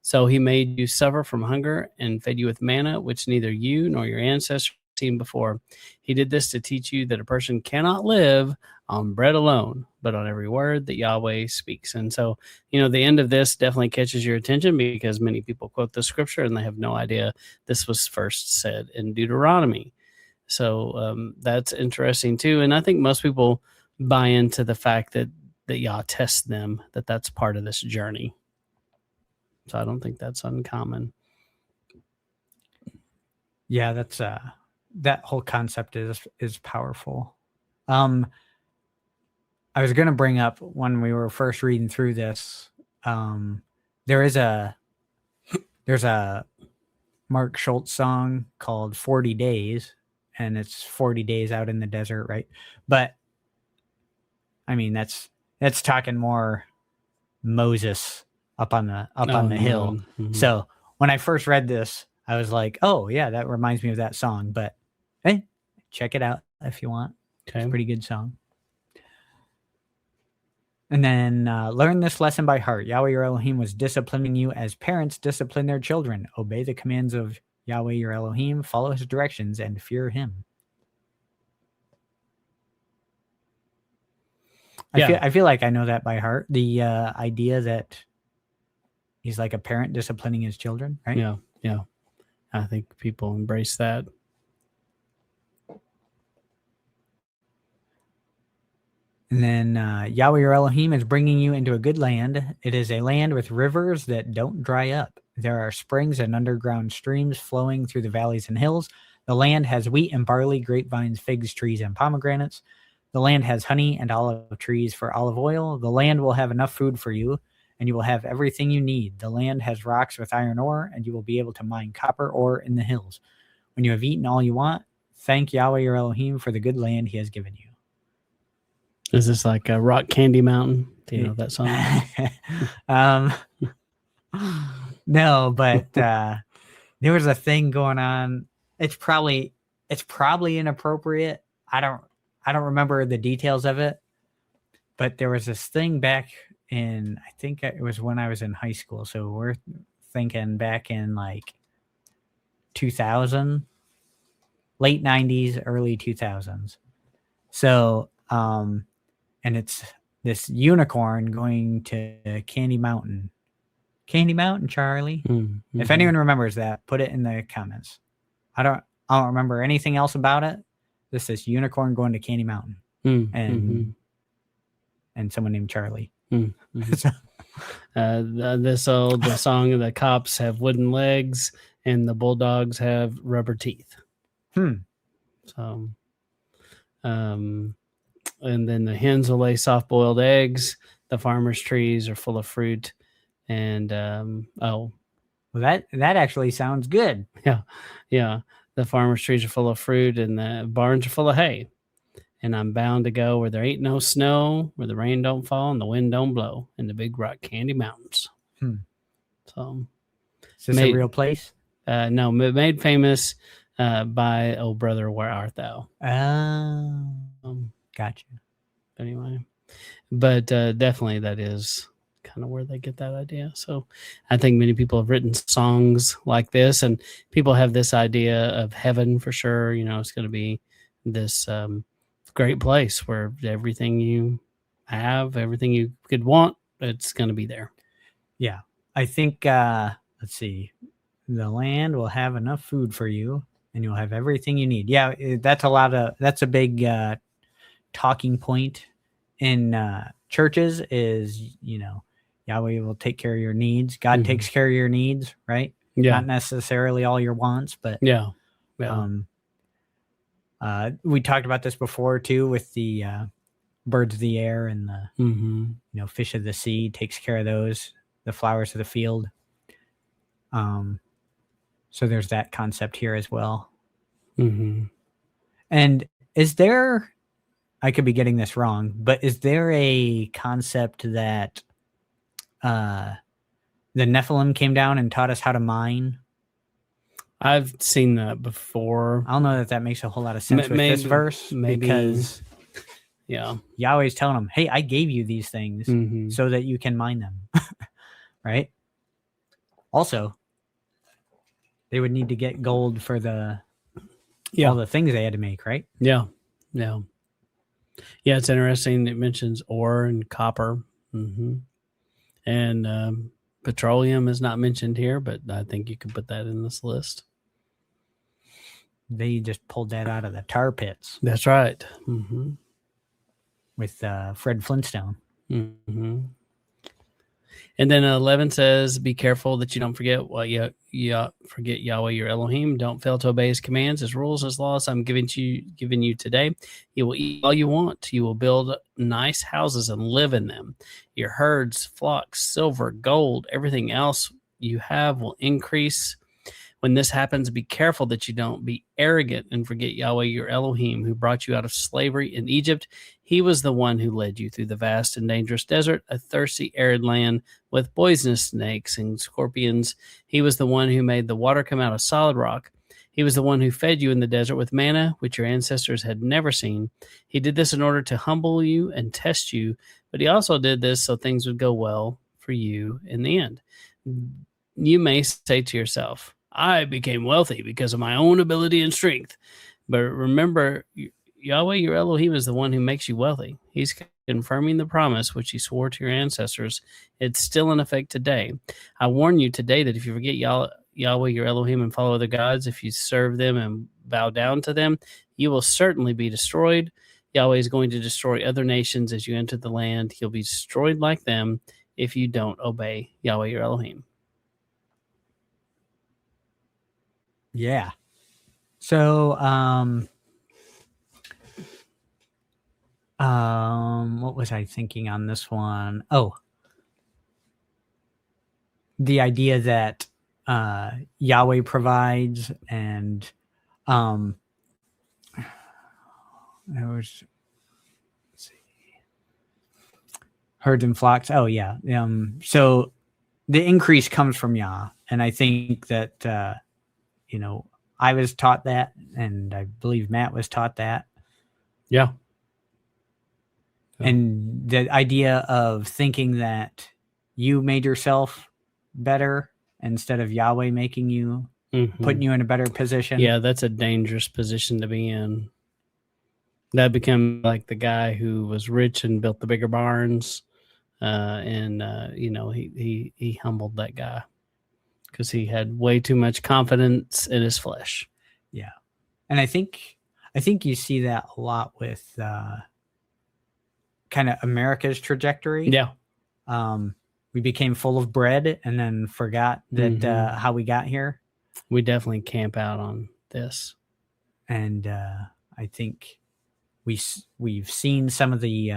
So he made you suffer from hunger and fed you with manna, which neither you nor your ancestors seen before. He did this to teach you that a person cannot live on bread alone, but on every word that Yahweh speaks. And so, the end of this definitely catches your attention, because many people quote the scripture and they have no idea this was first said in Deuteronomy. So that's interesting too. And I think most people buy into the fact that Yah tests them, that's part of this journey. So I don't think that's uncommon. Yeah, that's that whole concept is powerful. I was going to bring up, when we were first reading through this, there's a Mark Schultz song called 40 Days, and it's 40 days out in the desert, right? But I mean, that's talking more Moses up on the hill. Mm-hmm. So when I first read this, I was like, oh yeah, that reminds me of that song. But hey, check it out if you want. Okay. It's a pretty good song. And then learn this lesson by heart. Yahweh your Elohim was disciplining you as parents discipline their children. Obey the commands of Yahweh your Elohim, follow his directions, and fear him. Yeah. I feel like I know that by heart. The idea that he's like a parent disciplining his children, right? Yeah. Yeah. I think people embrace that. And then Yahweh your Elohim is bringing you into a good land. It is a land with rivers that don't dry up. There are springs and underground streams flowing through the valleys and hills. The land has wheat and barley, grapevines, figs, trees, and pomegranates. The land has honey and olive trees for olive oil. The land will have enough food for you, and you will have everything you need. The land has rocks with iron ore, and you will be able to mine copper ore in the hills. When you have eaten all you want, thank Yahweh your Elohim for the good land he has given you. Is this like a Rock Candy Mountain? Do you know that song? No, but there was a thing going on. It's probably inappropriate. I don't remember the details of it, but there was this thing back in, I think it was when I was in high school. So we're thinking back in like 2000, late 90s, early 2000s. So, and it's this unicorn going to Candy Mountain. Candy Mountain, Charlie. Mm-hmm. If anyone remembers that, put it in the comments. I don't remember anything else about it. This unicorn going to Candy Mountain. And someone named Charlie. Mm-hmm. The song of the cops have wooden legs and the bulldogs have rubber teeth. So, and then the hens will lay soft-boiled eggs. The farmer's trees are full of fruit, and well, that actually sounds good. Yeah. The farmer's trees are full of fruit, and the barns are full of hay. And I'm bound to go where there ain't no snow, where the rain don't fall and the wind don't blow, in the big Rock Candy Mountains. So, is this a real place? No, made famous by "Oh Brother, Where Art Thou?" Gotcha. Anyway, but definitely that is kind of where they get that idea. So I think many people have written songs like this, and people have this idea of heaven for sure. You know, it's going to be this great place where everything you have, everything you could want, it's going to be there. Yeah. I think, let's see, the land will have enough food for you and you'll have everything you need. Yeah, that's a big talking point in churches is, you know, Yahweh will take care of your needs. God takes care of your needs, right? Yeah. Not necessarily all your wants, but yeah. We talked about this before too, with the birds of the air and the you know, fish of the sea, takes care of those, the flowers of the field. So there's that concept here as well. And is there, I could be getting this wrong, but is there a concept that the Nephilim came down and taught us how to mine? I've seen that before. I don't know that makes a whole lot of sense with this verse, because Yahweh's telling them, hey, I gave you these things so that you can mine them. Right? Also, they would need to get gold for all the things they had to make, right? Yeah. It's interesting. It mentions ore and copper. And petroleum is not mentioned here, but I think you could put that in this list. They just pulled that out of the tar pits. That's right. With Fred Flintstone. And then 11 says, be careful that you don't forget forget Yahweh your Elohim. Don't fail to obey his commands, his rules, his laws I'm giving you today. You will eat all you want. You will build nice houses and live in them. Your herds, flocks, silver, gold, everything else you have will increase. When this happens, be careful that you don't be arrogant and forget Yahweh your Elohim, who brought you out of slavery in Egypt. He was the one who led you through the vast and dangerous desert, a thirsty, arid land with poisonous snakes and scorpions. He was the one who made the water come out of solid rock. He was the one who fed you in the desert with manna, which your ancestors had never seen. He did this in order to humble you and test you, but he also did this so things would go well for you in the end. You may say to yourself, I became wealthy because of my own ability and strength. But remember, Yahweh, your Elohim, is the one who makes you wealthy. He's confirming the promise which he swore to your ancestors. It's still in effect today. I warn you today that if you forget Yahweh, your Elohim, and follow other gods, if you serve them and bow down to them, you will certainly be destroyed. Yahweh is going to destroy other nations as you enter the land. You'll be destroyed like them if you don't obey Yahweh, your Elohim. Yeah. So, what was I thinking on this one? Oh, the idea that Yahweh provides, and there was, let's see, herds and flocks. Oh yeah. So the increase comes from Yah, and I think that I was taught that, and I believe Matt was taught that. Yeah. And the idea of thinking that you made yourself better instead of Yahweh making you, putting you in a better position. Yeah, that's a dangerous position to be in. That became like the guy who was rich and built the bigger barns, and he humbled that guy because he had way too much confidence in his flesh. Yeah, and I think you see that a lot with kind of America's trajectory. Yeah. We became full of bread and then forgot that how we got here. We definitely camp out on this. And I think we've seen some of the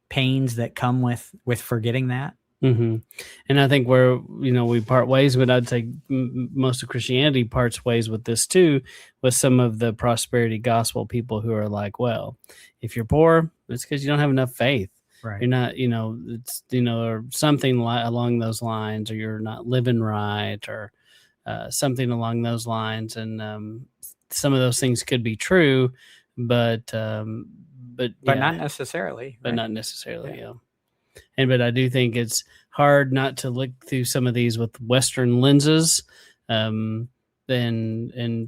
pains that come with forgetting that. And I think where we part ways, but I'd say most of Christianity parts ways with this too, with some of the prosperity gospel people who are like, well, if you're poor, it's because you don't have enough faith. Right. You're not, it's or something along those lines, or you're not living right, or something along those lines. And some of those things could be true, but not necessarily. But right? not necessarily. Yeah. But I do think it's hard not to look through some of these with Western lenses, and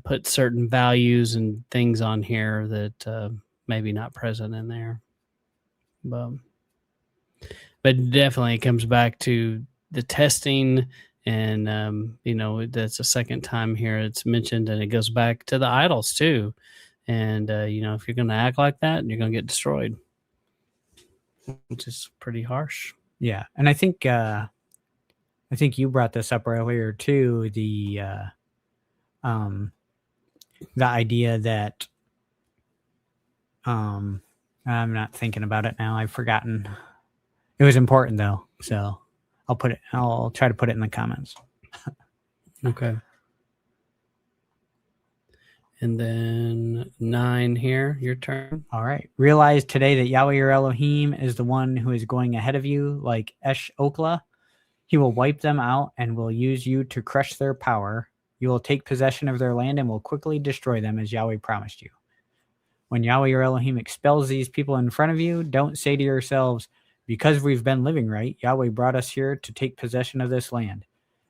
put certain values and things on here that maybe not present in there. But definitely it comes back to the testing, and that's the second time here it's mentioned, and it goes back to the idols too. And if you're going to act like that, you're going to get destroyed, which is pretty harsh. Yeah, and I think you brought this up earlier too. The idea that I'm not thinking about it now. I've forgotten. It was important though, so I'll try to put it in the comments. Okay. And then 9 here, your turn. All right. Realize today that Yahweh your Elohim is the one who is going ahead of you like Esh Okla. He will wipe them out and will use you to crush their power. You will take possession of their land and will quickly destroy them as Yahweh promised you. When Yahweh your Elohim expels these people in front of you, don't say to yourselves, because we've been living right, Yahweh brought us here to take possession of this land.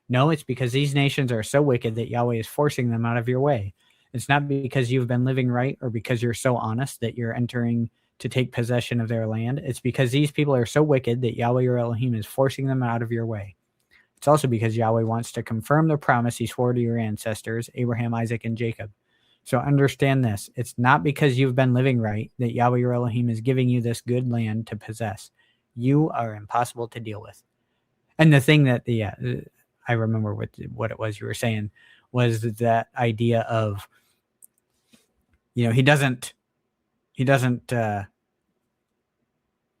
No, it's because these nations are so wicked that Yahweh is forcing them out of your way. It's not because you've been living right or because you're so honest that you're entering to take possession of their land. It's because these people are so wicked that Yahweh your Elohim is forcing them out of your way. It's also because Yahweh wants to confirm the promise he swore to your ancestors, Abraham, Isaac, and Jacob. So understand this. It's not because you've been living right that Yahweh your Elohim is giving you this good land to possess. You are impossible to deal with. And the thing that I remember what it was you were saying was that idea of, he doesn't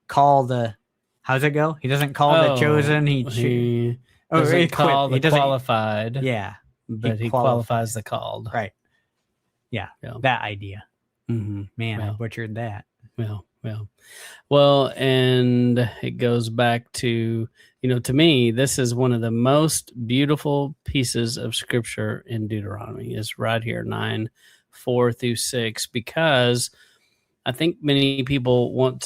call the, how's it go? He doesn't call the chosen. He doesn't call the qualified. Yeah. But he qualifies the called. Right. Yeah. That idea. Mm-hmm. Man, well, I butchered that. Well, Yeah. Well, and it goes back to, to me, this is one of the most beautiful pieces of scripture in Deuteronomy is right here, 9:4-6, because I think many people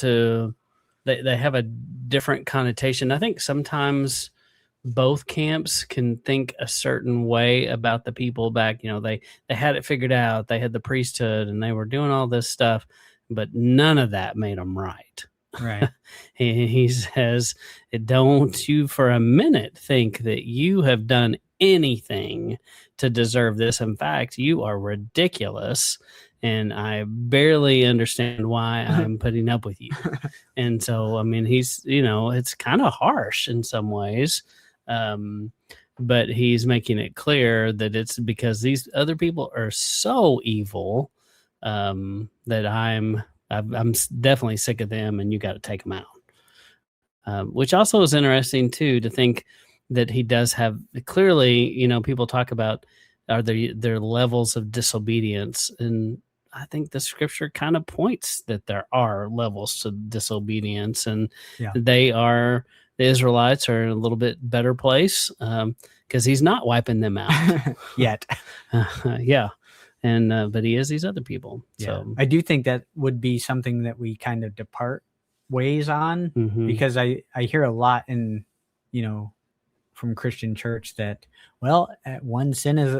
they have a different connotation. I think sometimes both camps can think a certain way about the people back. They had it figured out. They had the priesthood and they were doing all this stuff, but none of that made them right. Right. He says, don't you for a minute think that you have done anything to deserve this. In fact, you are ridiculous. And I barely understand why I'm putting up with you. And so, I mean, he's, it's kind of harsh in some ways. But he's making it clear that it's because these other people are so evil that I'm definitely sick of them, and you got to take them out. Which also is interesting too, to think that he does have clearly, people talk about are there levels of disobedience, and I think the scripture kind of points that there are levels to disobedience, and the Israelites are in a little bit better place because he's not wiping them out yet. Yeah. And but he is these other people. Yeah. So I do think that would be something that we kind of depart ways on, because I hear a lot in, from Christian church that, well, one sin is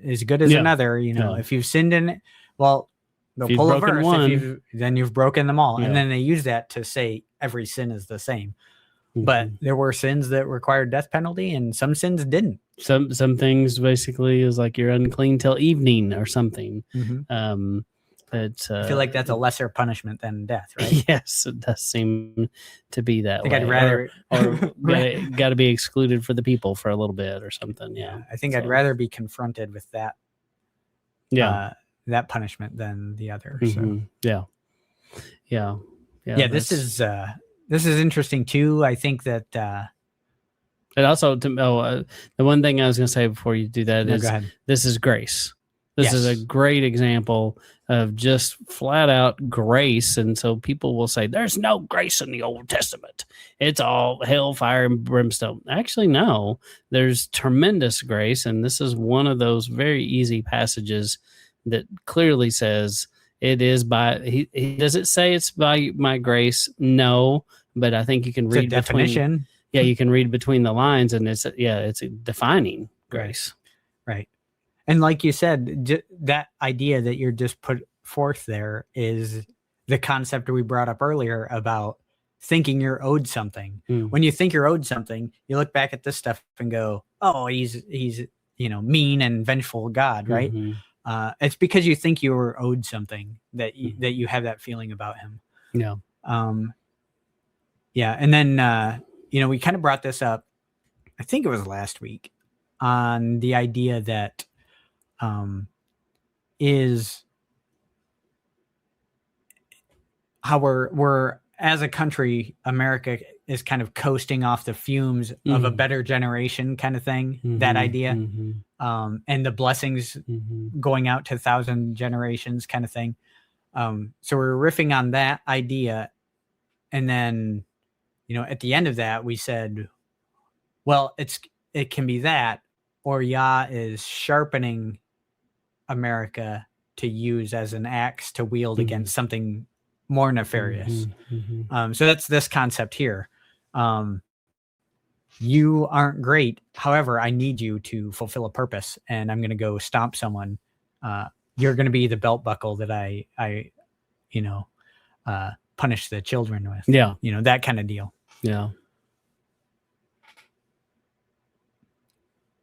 as good as another. If you've sinned in it, well, they'll pull a verse. Then you've broken them all. And then they use that to say every sin is the same. But there were sins that required death penalty, and some sins didn't. Some things basically is like you're unclean till evening or something. I feel like that's a lesser punishment than death, right? Yes, it does seem to be that way. I'd rather or got to be excluded for the people for a little bit or something. Yeah, I think I'd rather be confronted with that. That punishment than the other. So. Yeah. This is interesting too. I think that. And also, the one thing I was going to say before you do that is this is grace. This is a great example of just flat out grace. And so people will say, there's no grace in the Old Testament. It's all hellfire and brimstone. Actually, no, there's tremendous grace. And this is one of those very easy passages that clearly says it is by, does it say it's by my grace? No, but I think you can read a definition. You can read between the lines, and it's a defining grace. Right. And like you said, that idea that you're just put forth there is the concept we brought up earlier about thinking you're owed something. When you think you're owed something, you look back at this stuff and go, oh, he's mean and vengeful God, right? It's because you think you were owed something that you have that feeling about him. Yeah. And then, we kind of brought this up, I think it was last week, on the idea that is how we're as a country, America is kind of coasting off the fumes of a better generation kind of thing, that idea, and the blessings going out to 1,000 generations kind of thing. So we're riffing on that idea. And then, at the end of that, we said, well, it can be that, or Yah is sharpening America to use as an axe to wield against something more nefarious. So that's this concept here. You aren't great. However, I need you to fulfill a purpose, and I'm going to go stomp someone. You're going to be the belt buckle that I punish the children with. Yeah. That kind of deal. Yeah.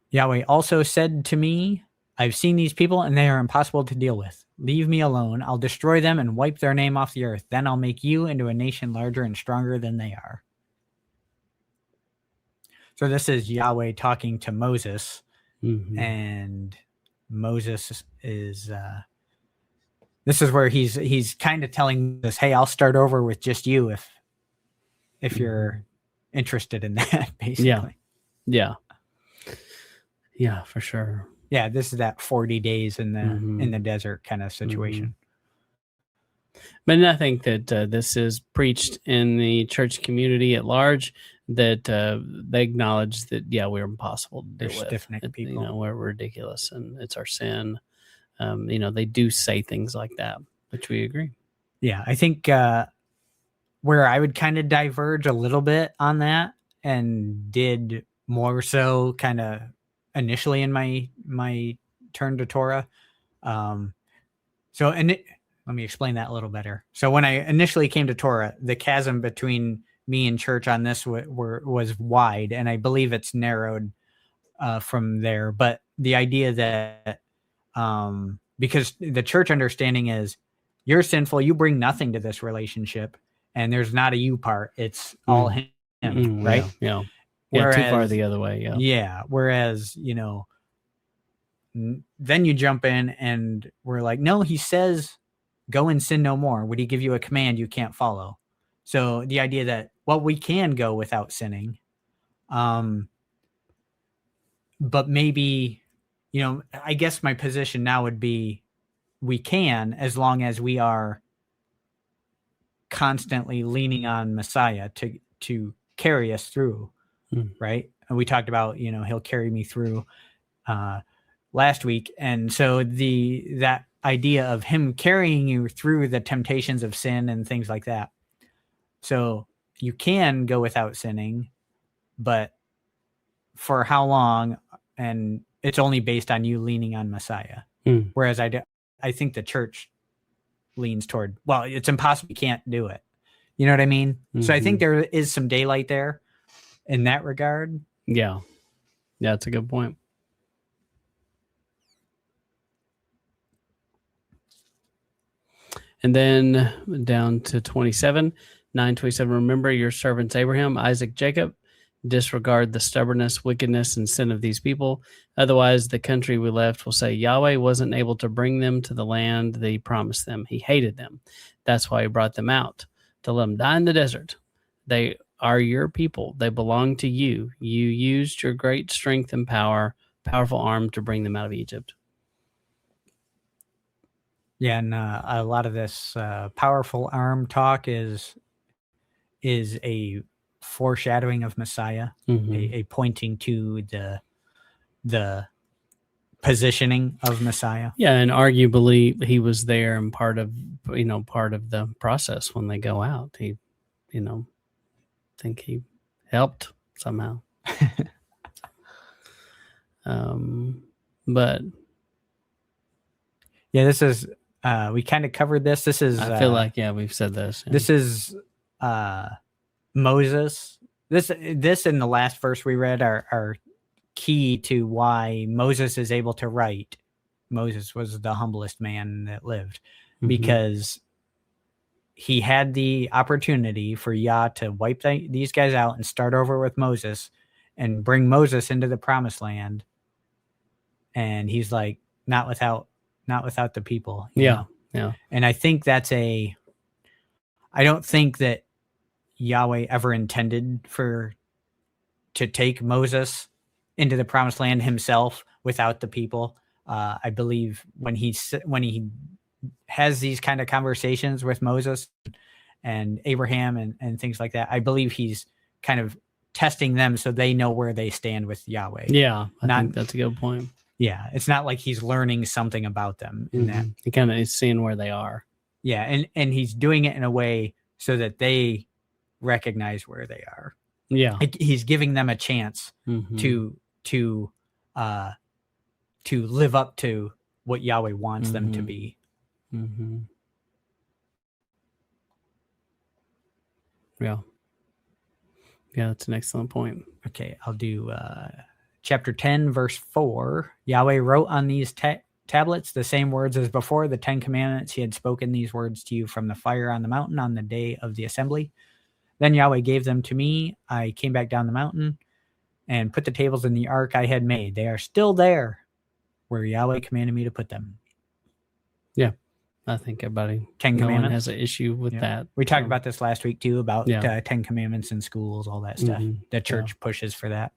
Yahweh also said to me, I've seen these people and they are impossible to deal with. Leave me alone. I'll destroy them and wipe their name off the earth. Then I'll make you into a nation larger and stronger than they are. So this is Yahweh talking to Moses, and Moses is, this is where he's kind of telling us, hey, I'll start over with just you if you're interested in that, basically. Yeah, for sure. Yeah, this is that 40 days in the desert kind of situation. But I think that this is preached in the church community at large, that they acknowledge that, yeah, we're impossible to They're deal with. stiff-necked people. We're ridiculous and it's our sin. They do say things like that, which we agree. Yeah, I think where I would kind of diverge a little bit on that, and did more so kind of initially in my turn to Torah. Let me explain that a little better. So when I initially came to Torah, the chasm between me and church on this was wide, and I believe it's narrowed from there. But the idea that because the church understanding is you're sinful, you bring nothing to this relationship, and there's not a you part, it's all him, right? Yeah. Whereas, too far the other way. Yeah. Whereas, then you jump in and we're like, no, he says, go and sin no more. Would he give you a command you can't follow? So the idea that, well, we can go without sinning. But maybe, I guess my position now would be we can, as long as we are constantly leaning on Messiah to carry us through. Right. And we talked about, he'll carry me through last week. And so that idea of him carrying you through the temptations of sin and things like that. So you can go without sinning, but for how long? And it's only based on you leaning on Messiah. Whereas I think the church leans toward, well, it's impossible. You can't do it. You know what I mean? So I think there is some daylight there in that regard. Yeah. Yeah, that's a good point. And then down to 9:27, remember your servants Abraham, Isaac, Jacob. Disregard the stubbornness, wickedness, and sin of these people. Otherwise, the country we left will say, Yahweh wasn't able to bring them to the land that he promised them. He hated them. That's why he brought them out, to let them die in the desert. They are your people. They belong to you. You used your great strength and powerful arm to bring them out of Egypt. Yeah, and a lot of this powerful arm talk is a foreshadowing of Messiah, a pointing to the positioning of Messiah. Yeah, and arguably he was there and part of the process when they go out. He, think he helped somehow. But yeah, this is we kind of covered this. This is I feel like we've said this. Yeah. This is Moses. This in the last verse we read are key to why Moses is able to write. Moses was the humblest man that lived because he had the opportunity for Yah to wipe these guys out and start over with Moses and bring Moses into the promised land. And he's like, not without the people. Yeah. And I think I don't think that Yahweh ever intended to take Moses into the promised land himself without the people. I believe when he has these kind of conversations with Moses and Abraham and things like that, I believe he's kind of testing them so they know where they stand with Yahweh. Yeah, I think that's a good point. Yeah, it's not like he's learning something about them in that. He kind of is seeing where they are. Yeah, and he's doing it in a way so that they recognize where they are. Yeah, he's giving them a chance to live up to what Yahweh wants them to be. Yeah, that's an excellent point. Okay, I'll do chapter 10, verse 4. Yahweh wrote on these tablets the same words as before, the 10 commandments. He had spoken these words to you from the fire on the mountain on the day of the assembly. Then Yahweh gave them to me. I came back down the mountain and put the tables in the ark I had made. They are still there where Yahweh commanded me to put them. Yeah. I think everybody 10 no commandments one has an issue with that. We talked about this last week too, about 10 commandments in schools, all that stuff. The church pushes for that.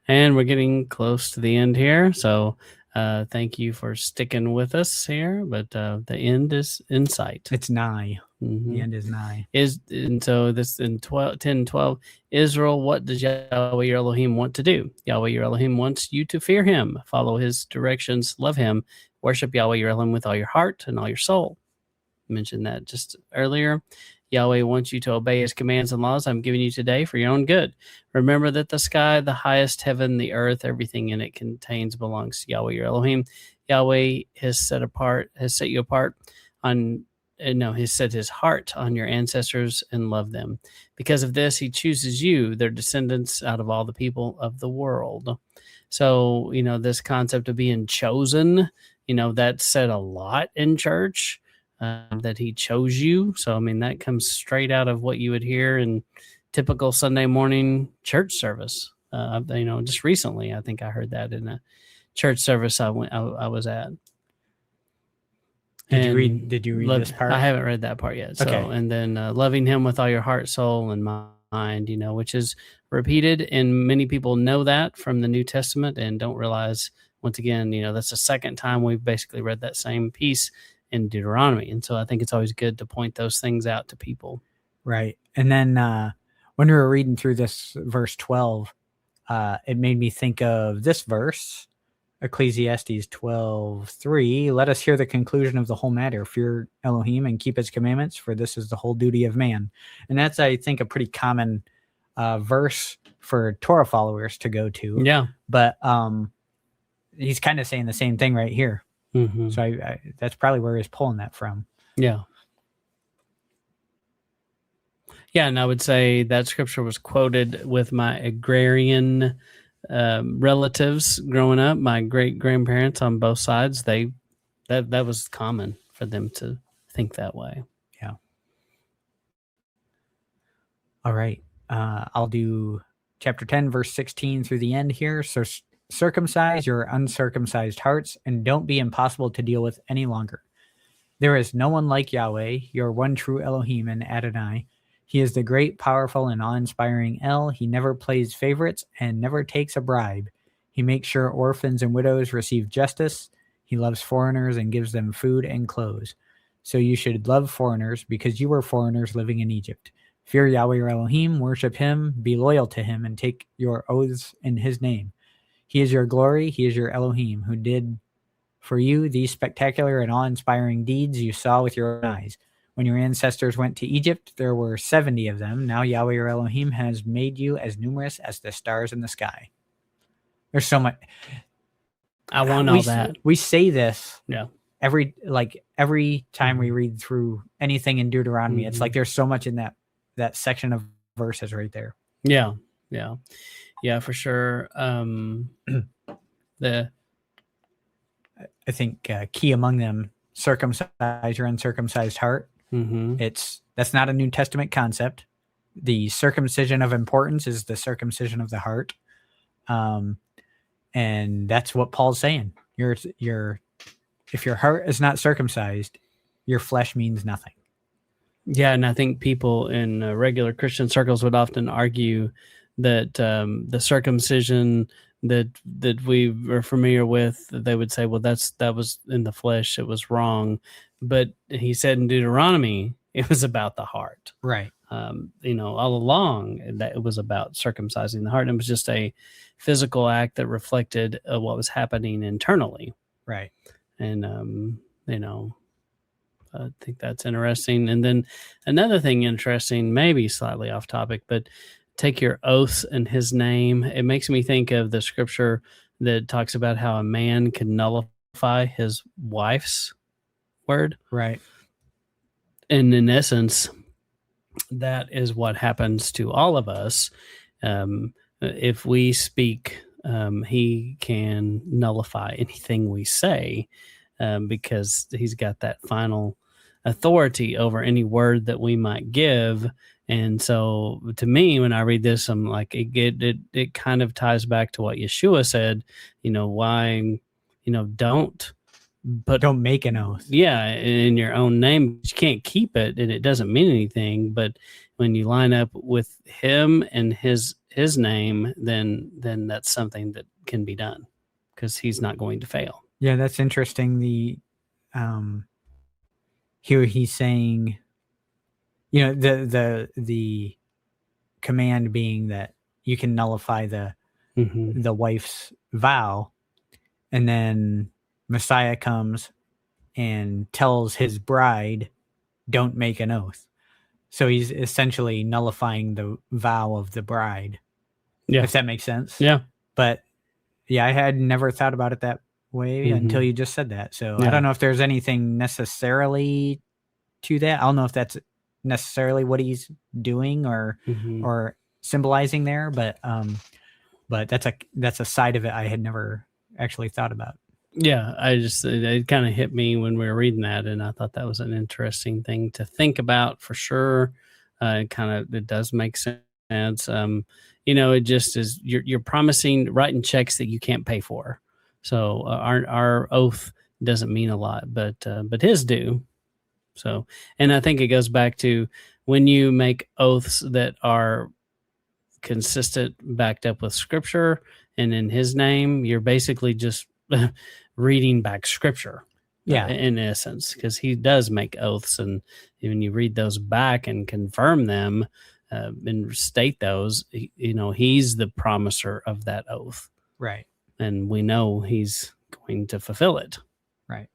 And we're getting close to the end here. So Thank you for sticking with us here, but the end is in sight. It's nigh. Mhm. The end is nigh. And so this in 10:12, Israel, what does Yahweh your Elohim want to do? Yahweh your Elohim wants you to fear him, follow his directions, love him, worship Yahweh your Elohim with all your heart and all your soul. I mentioned that just earlier. Yahweh wants you to obey his commands and laws I'm giving you today for your own good. Remember that the sky, the highest heaven, the earth, everything in it contains belongs to Yahweh your Elohim. Yahweh has set you apart on he set his heart on your ancestors and loved them. Because of this, he chooses you, their descendants, out of all the people of the world. So, this concept of being chosen, that's said a lot in church. That he chose you. So, that comes straight out of what you would hear in typical Sunday morning church service. Just recently, I think I heard that in a church service I was at. Did you read this part? I haven't read that part yet. So, okay. And then loving him with all your heart, soul, and mind, which is repeated. And many people know that from the New Testament and don't realize, once again, that's the second time we've basically read that same piece in Deuteronomy. And so I think it's always good to point those things out to people. Right. And then when we were reading through this verse 12, it made me think of this verse, Ecclesiastes 12:3. Let us hear the conclusion of the whole matter. Fear Elohim and keep his commandments, for this is the whole duty of man. And that's, I think, a pretty common verse for Torah followers to go to. Yeah. But he's kind of saying the same thing right here. Mm-hmm. So I that's probably where he's pulling that from. Yeah. Yeah, and I would say that scripture was quoted with my agrarian relatives growing up. My great grandparents on both sides, that was common for them to think that way. Yeah. All right. I'll do chapter 10, verse 16 through the end here. So circumcise your uncircumcised hearts and don't be impossible to deal with any longer. There is no one like Yahweh, your one true Elohim and Adonai. He is the great, powerful, and awe-inspiring El. He never plays favorites and never takes a bribe. He makes sure orphans and widows receive justice. He loves foreigners and gives them food and clothes. So you should love foreigners because you were foreigners living in Egypt. Fear Yahweh your Elohim, worship him, be loyal to him, and take your oaths in his name. He is your glory. He is your Elohim, who did for you these spectacular and awe-inspiring deeds you saw with your own eyes. When your ancestors went to Egypt, there were 70 of them. Now Yahweh your Elohim has made you as numerous as the stars in the sky. There's so much. I want all that. We say this every time we read through anything in Deuteronomy. It's like there's so much in that section of verses right there. Yeah, for sure. I think key among them, circumcise your uncircumcised heart. Mm-hmm. That's not a New Testament concept. The circumcision of importance is the circumcision of the heart, and that's what Paul's saying. If your heart is not circumcised, your flesh means nothing. Yeah, and I think people in regular Christian circles would often argue that the circumcision that we are familiar with, they would say, well, that was in the flesh, it was wrong. But he said in Deuteronomy, it was about the heart. Right. All along that it was about circumcising the heart. And it was just a physical act that reflected what was happening internally. Right. And, I think that's interesting. And then another thing interesting, maybe slightly off topic, but take your oaths in his name. It makes me think of the scripture that talks about how a man can nullify his wife's word. Right. And in essence, that is what happens to all of us. If we speak, he can nullify anything we say because he's got that final authority over any word that we might give. And so to me, when I read this, I'm like, it kind of ties back to what Yeshua said, why, don't make an oath. Yeah. In your own name, you can't keep it and it doesn't mean anything. But when you line up with him and his name, then that's something that can be done. because he's not going to fail. Yeah, that's interesting. Here he's saying, the command being that you can nullify the wife's vow, and then Messiah comes and tells his bride, don't make an oath. So he's essentially nullifying the vow of the bride. Yeah. If that makes sense. Yeah. But yeah, I had never thought about it that way until you just said that. So I Yeah. don't know if there's anything necessarily to that. I don't know if that's necessarily what he's doing or symbolizing there, but that's a side of it I had never actually thought about. Yeah, it kind of hit me when we were reading that, and I thought that was an interesting thing to think about for sure. It does make sense. It just is you're promising, writing checks that you can't pay for. So our oath doesn't mean a lot, but his do. So, and I think it goes back to when you make oaths that are consistent, backed up with Scripture, and in His name, you're basically just reading back Scripture. Yeah, in essence, because He does make oaths, and when you read those back and confirm them and state those, He's the promiser of that oath, right? And we know He's going to fulfill it, right?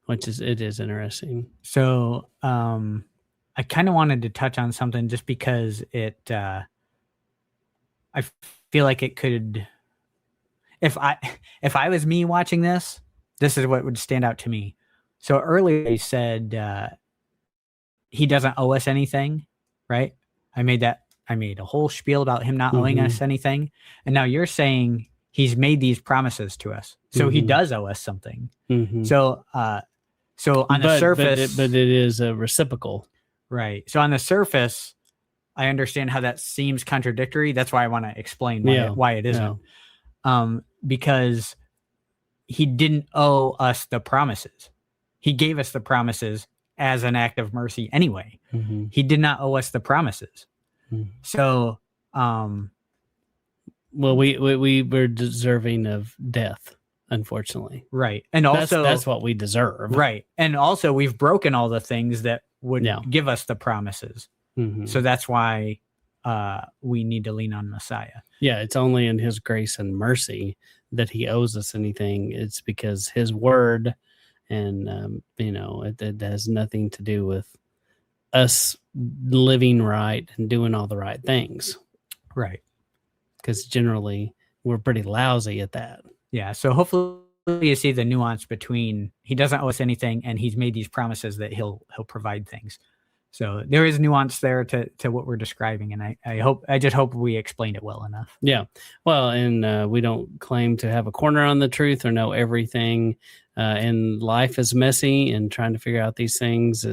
It is interesting. So, I kind of wanted to touch on something just because I feel like it could. If I was me watching this is what would stand out to me. So earlier he said he doesn't owe us anything, right? I made a whole spiel about him not owing us anything, and now you're saying he's made these promises to us, so he does owe us something. So on the surface, but it is a reciprocal, right? So on the surface, I understand how that seems contradictory. That's why I want to explain why it isn't. Because he didn't owe us the promises. He gave us the promises as an act of mercy anyway. He did not owe us the promises. So, well, we were deserving of death, unfortunately. Right. And also that's what we deserve. Right. And also we've broken all the things that would give us the promises. So that's why we need to lean on Messiah. Yeah, it's only in His grace and mercy that He owes us anything. It's because His word, and it has nothing to do with us living right and doing all the right things. Right. Because generally we're pretty lousy at that. Yeah. So hopefully you see the nuance between He doesn't owe us anything and He's made these promises that he'll provide things. So there is nuance there to what we're describing, and I just hope we explained it well enough. Yeah, well, and we don't claim to have a corner on the truth or know everything. And life is messy, and trying to figure out these things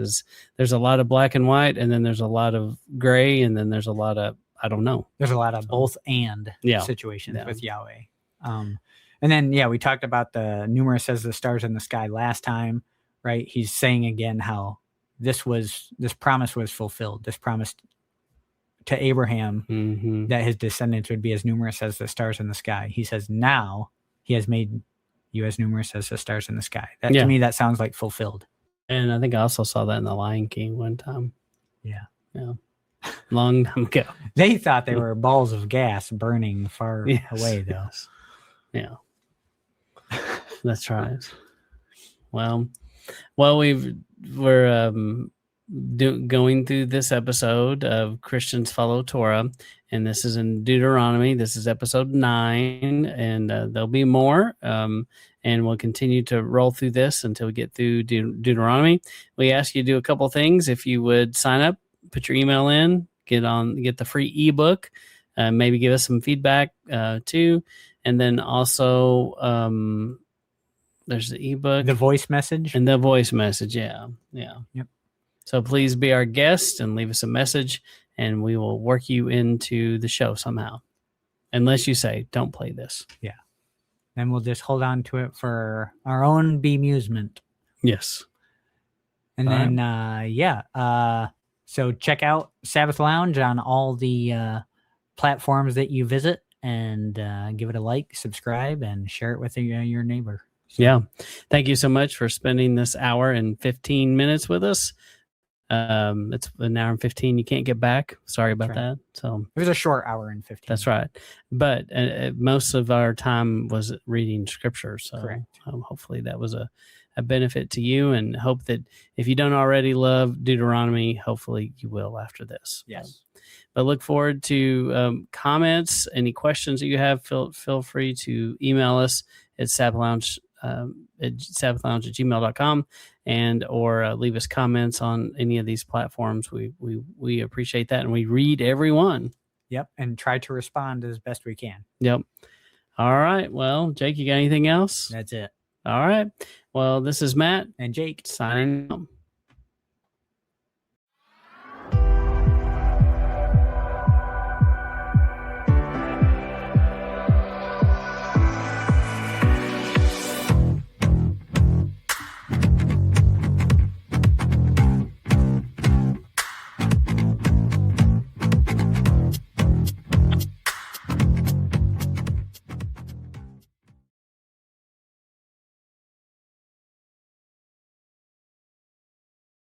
there's a lot of black and white, and then there's a lot of gray, and then there's a lot of I don't know. There's a lot of both and situations with Yahweh. And then we talked about the numerous as the stars in the sky last time, right? He's saying again how this promise was fulfilled. This promise to Abraham that his descendants would be as numerous as the stars in the sky. He says now He has made you as numerous as the stars in the sky. That to me, that sounds like fulfilled. And I think I also saw that in The Lion King one time. Yeah. Long time ago. They thought they were balls of gas burning far away, though. Yes. Yeah. That's right. Well, we're going through this episode of Christians Follow Torah, and this is in Deuteronomy. This is episode 9, and there'll be more, and we'll continue to roll through this until we get through Deuteronomy. We ask you to do a couple things. If you would sign up, put your email in, get the free ebook, maybe give us some feedback too, and then also there's the ebook, the voice message, and the voice message. Yeah. Yep. So please be our guest and leave us a message, and we will work you into the show somehow. Unless you say, don't play this. Yeah. Then we'll just hold on to it for our own bemusement. Yes. And then, so check out Sabbath Lounge on all the platforms that you visit. and give it a like, subscribe, and share it with your neighbor. So, Yeah. Thank you so much for spending this hour and 15 minutes with us. It's an hour and 15. You can't get back. Sorry about that. So it was a short hour and 15. That's right. But most of our time was reading scripture. So hopefully that was a benefit to you, and hope that if you don't already love Deuteronomy, hopefully you will after this. Yes. But look forward to comments, any questions that you have. Feel free to email us at sabbathlounge at sabbathlounge@gmail.com, and or leave us comments on any of these platforms. We appreciate that, and we read every one. Yep, and try to respond as best we can. Yep. All right. Well, Jake, you got anything else? That's it. All right. Well, this is Matt and Jake signing out.